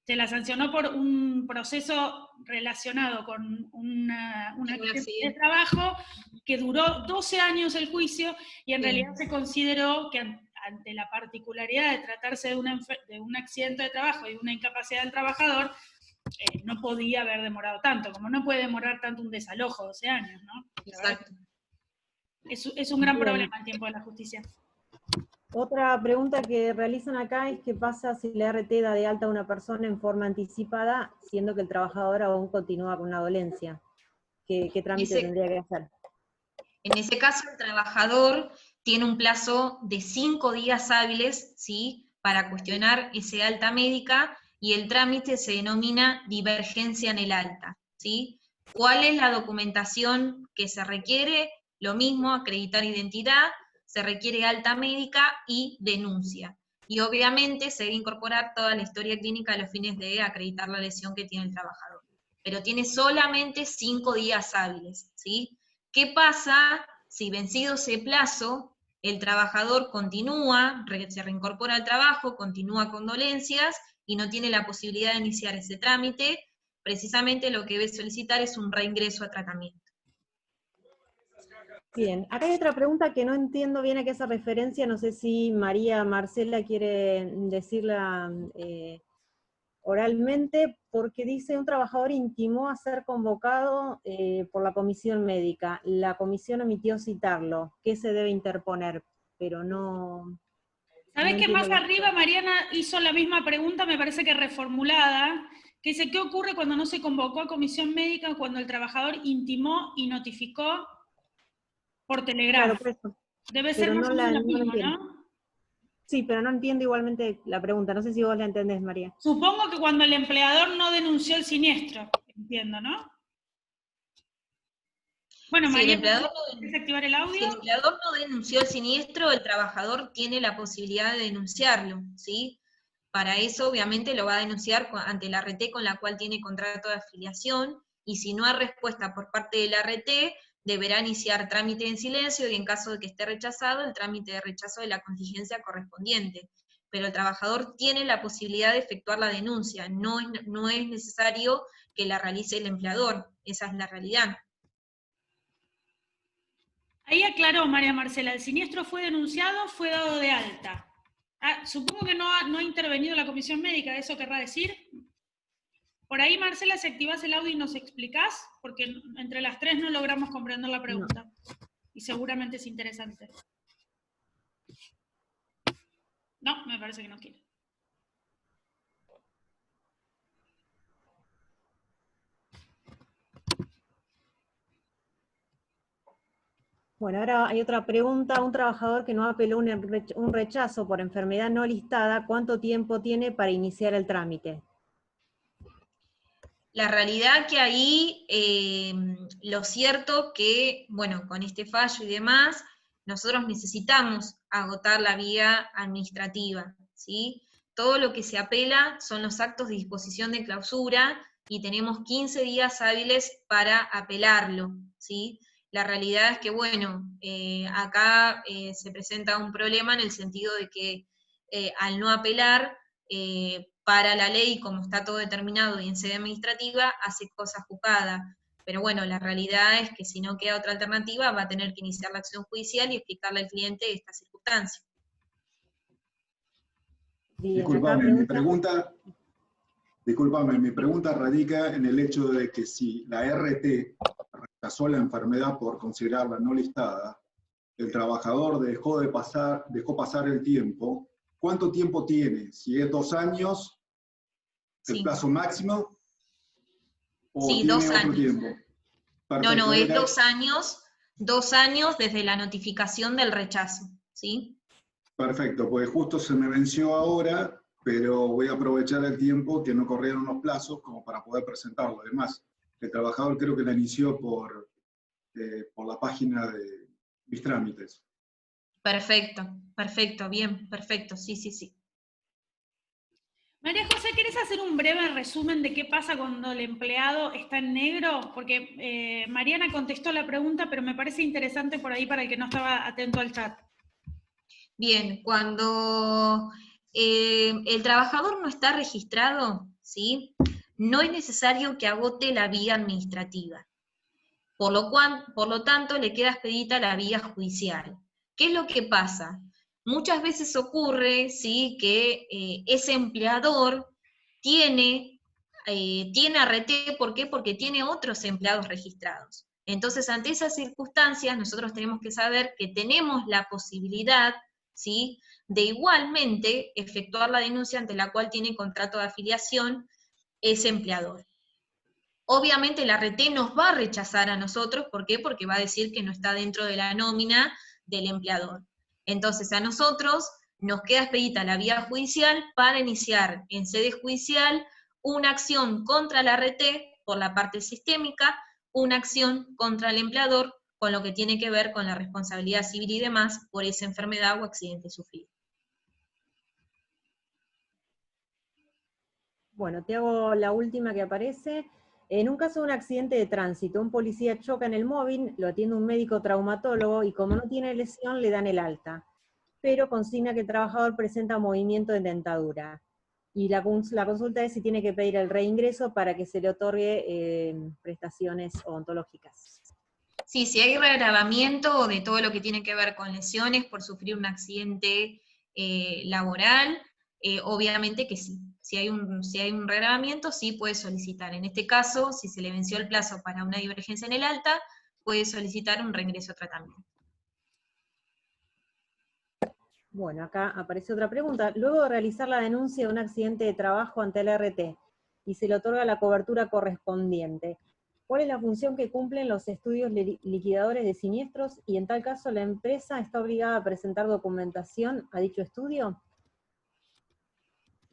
Se la sancionó por un proceso relacionado con un accidente de trabajo que duró 12 años el juicio y en realidad se consideró que ante la particularidad de tratarse de un accidente de trabajo y de una incapacidad del trabajador, no podía haber demorado tanto, como no puede demorar tanto un desalojo, 12 años, ¿no? Exacto. Es un gran problema el tiempo de la justicia. Otra pregunta que realizan acá es qué pasa si la ART da de alta a una persona en forma anticipada, siendo que el trabajador aún continúa con una dolencia. ¿Qué trámite tendría que hacer? En ese caso, el trabajador tiene un plazo de 5 días hábiles, ¿sí?, para cuestionar ese alta médica, y el trámite se denomina divergencia en el alta, ¿sí? ¿Cuál es la documentación que se requiere? Lo mismo, acreditar identidad, se requiere alta médica y denuncia. Y obviamente se debe incorporar toda la historia clínica a los fines de acreditar la lesión que tiene el trabajador. Pero tiene solamente 5 días hábiles, ¿sí? ¿Qué pasa si vencido ese plazo, el trabajador continúa, se reincorpora al trabajo, continúa con dolencias y no tiene la posibilidad de iniciar ese trámite? Precisamente lo que debe solicitar es un reingreso a tratamiento. Bien, acá hay otra pregunta que no entiendo bien a qué hace referencia, no sé si María Marcela quiere decirla oralmente, porque dice un trabajador intimó a ser convocado por la comisión médica. La comisión omitió citarlo. ¿Qué se debe interponer? Pero no... ¿Sabés no que más entiendo bien. arriba Mariana hizo la misma pregunta, me parece que reformulada, que dice, ¿qué ocurre cuando no se convocó a comisión médica, cuando el trabajador intimó y notificó por Claro, telégrafo? por eso. Debe ser Pero más no o menos la lo mismo, entiendo. ¿no? Sí, pero no entiendo igualmente la pregunta. No sé si vos la entendés, María. Supongo que cuando el empleador no denunció el siniestro, entiendo, ¿no? Bueno, Si el María, empleador ¿quieres activar el Si el audio? empleador no denunció el siniestro, el trabajador tiene la posibilidad de denunciarlo, ¿sí? Para eso, obviamente, lo va a denunciar ante la RT con la cual tiene contrato de afiliación, y si no hay respuesta por parte de la RT, deberá iniciar trámite en silencio, y en caso de que esté rechazado, el trámite de rechazo de la contingencia correspondiente. Pero el trabajador tiene la posibilidad de efectuar la denuncia, no es necesario que la realice el empleador, esa es la realidad. Ahí aclaró María Marcela, el siniestro fue denunciado, fue dado de alta. Supongo que no ha intervenido la comisión médica, ¿eso querrá decir? Por ahí, Marcela, si activás el audio y nos explicás, porque entre las tres no logramos comprender la pregunta. No. Y seguramente es interesante. No, me parece que no quiere. Bueno, ahora hay otra pregunta. Un trabajador que no apeló un rechazo por enfermedad no listada, ¿cuánto tiempo tiene para iniciar el trámite? La realidad que ahí, lo cierto que, bueno, con este fallo y demás, nosotros necesitamos agotar la vía administrativa, ¿sí? Todo lo que se apela son los actos de disposición de clausura y tenemos 15 días hábiles para apelarlo, ¿sí? La realidad es que, bueno, acá se presenta un problema en el sentido de que al no apelar, para la ley, como está todo determinado y en sede administrativa, hace cosa juzgada. Pero bueno, la realidad es que si no queda otra alternativa, va a tener que iniciar la acción judicial y explicarle al cliente esta circunstancia. Bien, Disculpame, mi pregunta radica en el hecho de que si la RT rechazó la enfermedad por considerarla no listada, el trabajador dejó pasar el tiempo, ¿cuánto tiempo tiene? Si es 2 años, el Sí. plazo máximo, o Sí, tiene 2 otro años. tiempo. Perfecto. No, es 2 años desde la notificación del rechazo, ¿sí? Perfecto, pues justo se me venció ahora, pero voy a aprovechar el tiempo que no corrieron los plazos como para poder presentarlo. Además, el trabajador creo que la inició por la página de Mis Trámites. Perfecto, bien, perfecto, sí. María José, ¿querés hacer un breve resumen de qué pasa cuando el empleado está en negro? Porque Mariana contestó la pregunta, pero me parece interesante por ahí para el que no estaba atento al chat. Bien, cuando el trabajador no está registrado, ¿sí? No es necesario que agote la vía administrativa. Por lo tanto, le queda expedita la vía judicial. ¿Qué es lo que pasa? Muchas veces ocurre, ¿sí?, que ese empleador tiene ART, ¿por qué? Porque tiene otros empleados registrados. Entonces, ante esas circunstancias, nosotros tenemos que saber que tenemos la posibilidad, ¿sí?, de igualmente efectuar la denuncia ante la cual tiene contrato de afiliación ese empleador. Obviamente la RT nos va a rechazar a nosotros, ¿por qué? Porque va a decir que no está dentro de la nómina del empleador. Entonces a nosotros nos queda expedita la vía judicial para iniciar en sede judicial una acción contra la RT por la parte sistémica, una acción contra el empleador con lo que tiene que ver con la responsabilidad civil y demás por esa enfermedad o accidente sufrido. Bueno, te hago la última que aparece. En un caso de un accidente de tránsito, un policía choca en el móvil, lo atiende un médico traumatólogo y como no tiene lesión le dan el alta, pero consigna que el trabajador presenta movimiento de dentadura. Y la consulta es si tiene que pedir el reingreso para que se le otorgue prestaciones odontológicas. Sí, si hay reagravamiento de todo lo que tiene que ver con lesiones por sufrir un accidente laboral, obviamente que sí. Si hay un reagravamiento, sí puede solicitar. En este caso, si se le venció el plazo para una divergencia en el alta, puede solicitar un reingreso a tratamiento. Bueno, acá aparece otra pregunta. Luego de realizar la denuncia de un accidente de trabajo ante el RT y se le otorga la cobertura correspondiente, ¿cuál es la función que cumplen los estudios liquidadores de siniestros? Y en tal caso, ¿la empresa está obligada a presentar documentación a dicho estudio?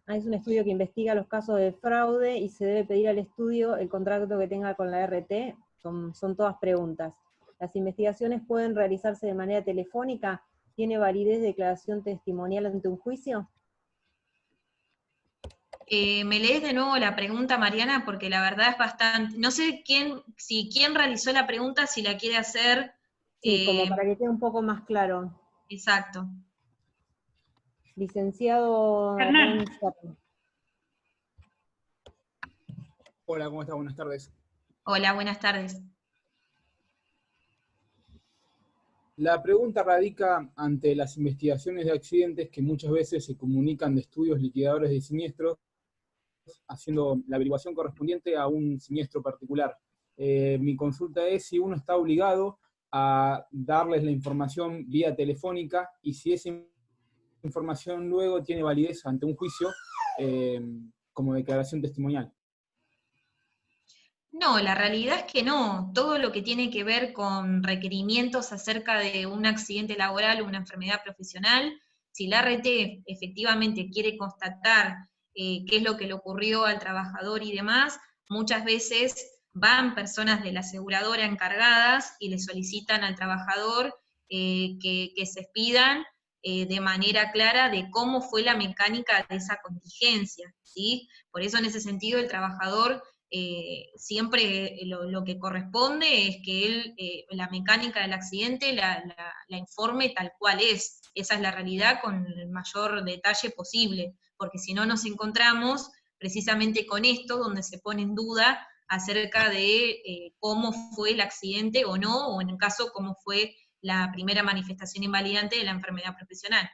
Es un estudio que investiga los casos de fraude y se debe pedir al estudio el contrato que tenga con la RT. Son todas preguntas. ¿Las investigaciones pueden realizarse de manera telefónica? ¿Tiene validez de declaración testimonial ante un juicio? ¿Me lees de nuevo la pregunta, Mariana? Porque la verdad es bastante... No sé quién realizó la pregunta, si la quiere hacer... Sí, como para que quede un poco más claro. Exacto. Licenciado Hernán. Hernán. Hola, ¿cómo está? Buenas tardes. Hola, buenas tardes. La pregunta radica ante las investigaciones de accidentes que muchas veces se comunican de estudios liquidadores de siniestros, haciendo la averiguación correspondiente a un siniestro particular. Mi consulta es si uno está obligado a darles la información vía telefónica y si esa información luego tiene validez ante un juicio como declaración testimonial. No, la realidad es que no. Todo lo que tiene que ver con requerimientos acerca de un accidente laboral o una enfermedad profesional, si la RT efectivamente quiere constatar qué es lo que le ocurrió al trabajador y demás, muchas veces van personas de la aseguradora encargadas y le solicitan al trabajador que se expidan de manera clara de cómo fue la mecánica de esa contingencia, ¿sí? Por eso en ese sentido el trabajador siempre lo que corresponde es que él, la mecánica del accidente la informe tal cual es. Esa es la realidad con el mayor detalle posible, porque si no nos encontramos precisamente con esto, donde se pone en duda acerca de cómo fue el accidente o no, o en el caso cómo fue la primera manifestación invalidante de la enfermedad profesional.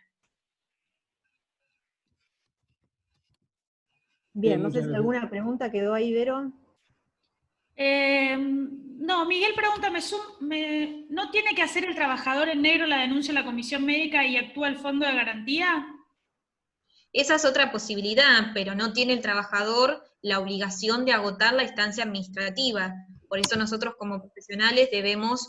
Bien, no sé si alguna pregunta quedó ahí, Vero. No, Miguel pregunta, ¿no tiene que hacer el trabajador en negro la denuncia a la comisión médica y actúa el fondo de garantía? Esa es otra posibilidad, pero no tiene el trabajador la obligación de agotar la instancia administrativa. Por eso nosotros como profesionales debemos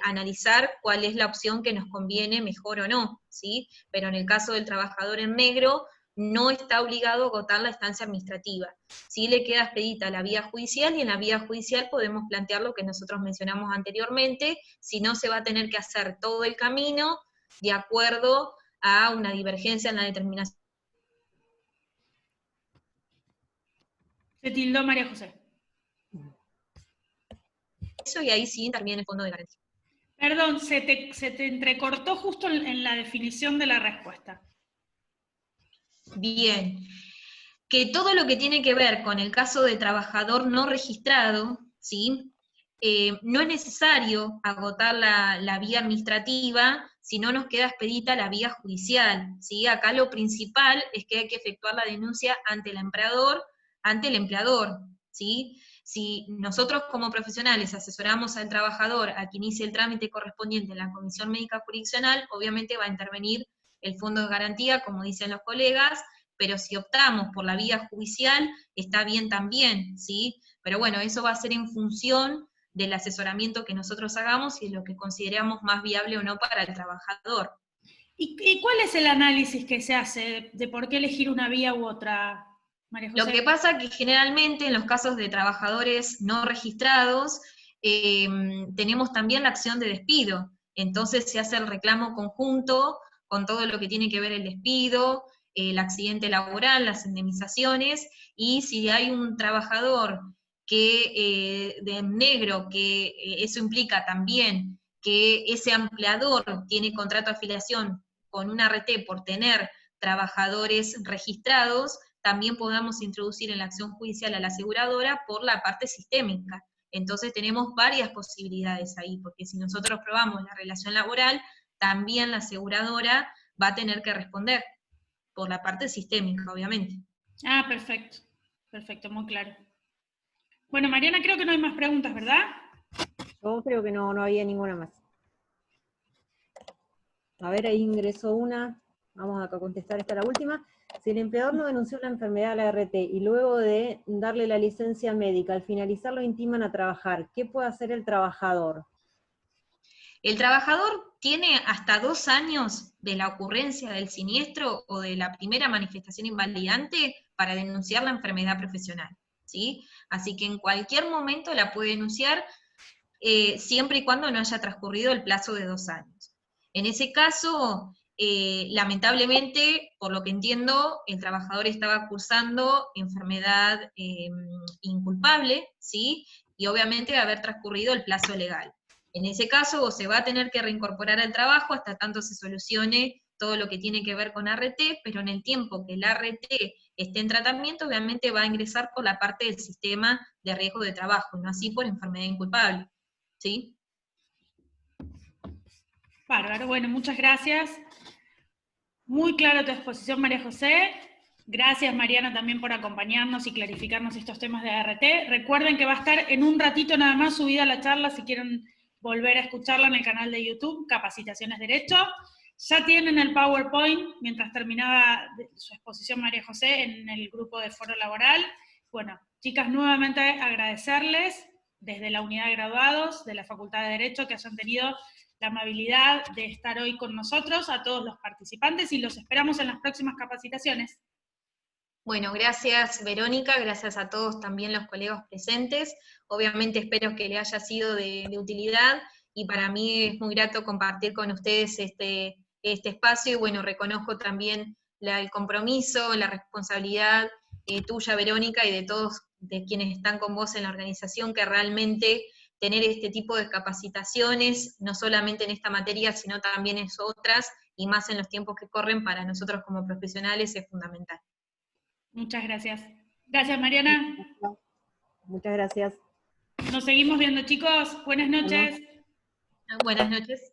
analizar cuál es la opción que nos conviene mejor o no, ¿sí? Pero en el caso del trabajador en negro, no está obligado a agotar la instancia administrativa. Sí le queda expedita la vía judicial, y en la vía judicial podemos plantear lo que nosotros mencionamos anteriormente, si no se va a tener que hacer todo el camino de acuerdo a una divergencia en la determinación. Se tildó María José. Eso, y ahí sí interviene el fondo de garantía. Perdón, se te entrecortó justo en la definición de la respuesta. Bien, que todo lo que tiene que ver con el caso de trabajador no registrado, ¿sí? No es necesario agotar la vía administrativa, si no nos queda expedita la vía judicial, ¿sí? Acá lo principal es que hay que efectuar la denuncia ante el empleador, ¿sí? Si nosotros como profesionales asesoramos al trabajador a que inicie el trámite correspondiente en la Comisión Médica Jurisdiccional, obviamente va a intervenir el fondo de garantía, como dicen los colegas, pero si optamos por la vía judicial, está bien también, ¿sí? Pero bueno, eso va a ser en función del asesoramiento que nosotros hagamos y de lo que consideramos más viable o no para el trabajador. ¿Y cuál es el análisis que se hace de por qué elegir una vía u otra, María José? Lo que pasa es que generalmente en los casos de trabajadores no registrados, tenemos también la acción de despido. Entonces se hace el reclamo conjunto con todo lo que tiene que ver el despido, el accidente laboral, las indemnizaciones, y si hay un trabajador que de negro, que eso implica también que ese empleador tiene contrato de afiliación con una RT por tener trabajadores registrados, también podamos introducir en la acción judicial a la aseguradora por la parte sistémica. Entonces tenemos varias posibilidades ahí, porque si nosotros probamos la relación laboral, también la aseguradora va a tener que responder, por la parte sistémica, obviamente. Ah, perfecto. Perfecto, muy claro. Bueno, Mariana, creo que no hay más preguntas, ¿verdad? Yo creo que no había ninguna más. A ver, ahí ingresó una. Vamos a contestar esta la última. Si el empleador no denunció la enfermedad a la ART y luego de darle la licencia médica, al finalizar lo intiman a trabajar, ¿qué puede hacer el trabajador? El trabajador tiene hasta 2 años de la ocurrencia del siniestro o de la primera manifestación invalidante para denunciar la enfermedad profesional, ¿sí? Así que en cualquier momento la puede denunciar, siempre y cuando no haya transcurrido el plazo de 2 años. En ese caso, lamentablemente, por lo que entiendo, el trabajador estaba cursando enfermedad inculpable, ¿sí? Y obviamente de haber transcurrido el plazo legal. En ese caso, se va a tener que reincorporar al trabajo hasta tanto se solucione todo lo que tiene que ver con ART, pero en el tiempo que el ART esté en tratamiento, obviamente va a ingresar por la parte del sistema de riesgo de trabajo, no así por enfermedad inculpable, ¿sí? Bárbaro, bueno, muchas gracias. Muy clara tu exposición, María José. Gracias, Mariana, también por acompañarnos y clarificarnos estos temas de ART. Recuerden que va a estar en un ratito nada más subida la charla, si quieren volver a escucharla en el canal de YouTube, Capacitaciones Derecho. Ya tienen el PowerPoint, mientras terminaba su exposición María José, en el grupo de Foro Laboral. Bueno, chicas, nuevamente agradecerles desde la unidad de graduados de la Facultad de Derecho que hayan tenido la amabilidad de estar hoy con nosotros, a todos los participantes, y los esperamos en las próximas capacitaciones. Bueno, gracias Verónica, gracias a todos también los colegas presentes. Obviamente espero que le haya sido de utilidad, y para mí es muy grato compartir con ustedes este espacio, y bueno, reconozco también el compromiso, la responsabilidad tuya, Verónica, y de todos de quienes están con vos en la organización, que realmente tener este tipo de capacitaciones, no solamente en esta materia, sino también en otras, y más en los tiempos que corren, para nosotros como profesionales es fundamental. Muchas gracias. Gracias, Mariana. Muchas gracias. Nos seguimos viendo, chicos. Buenas noches. Buenas noches.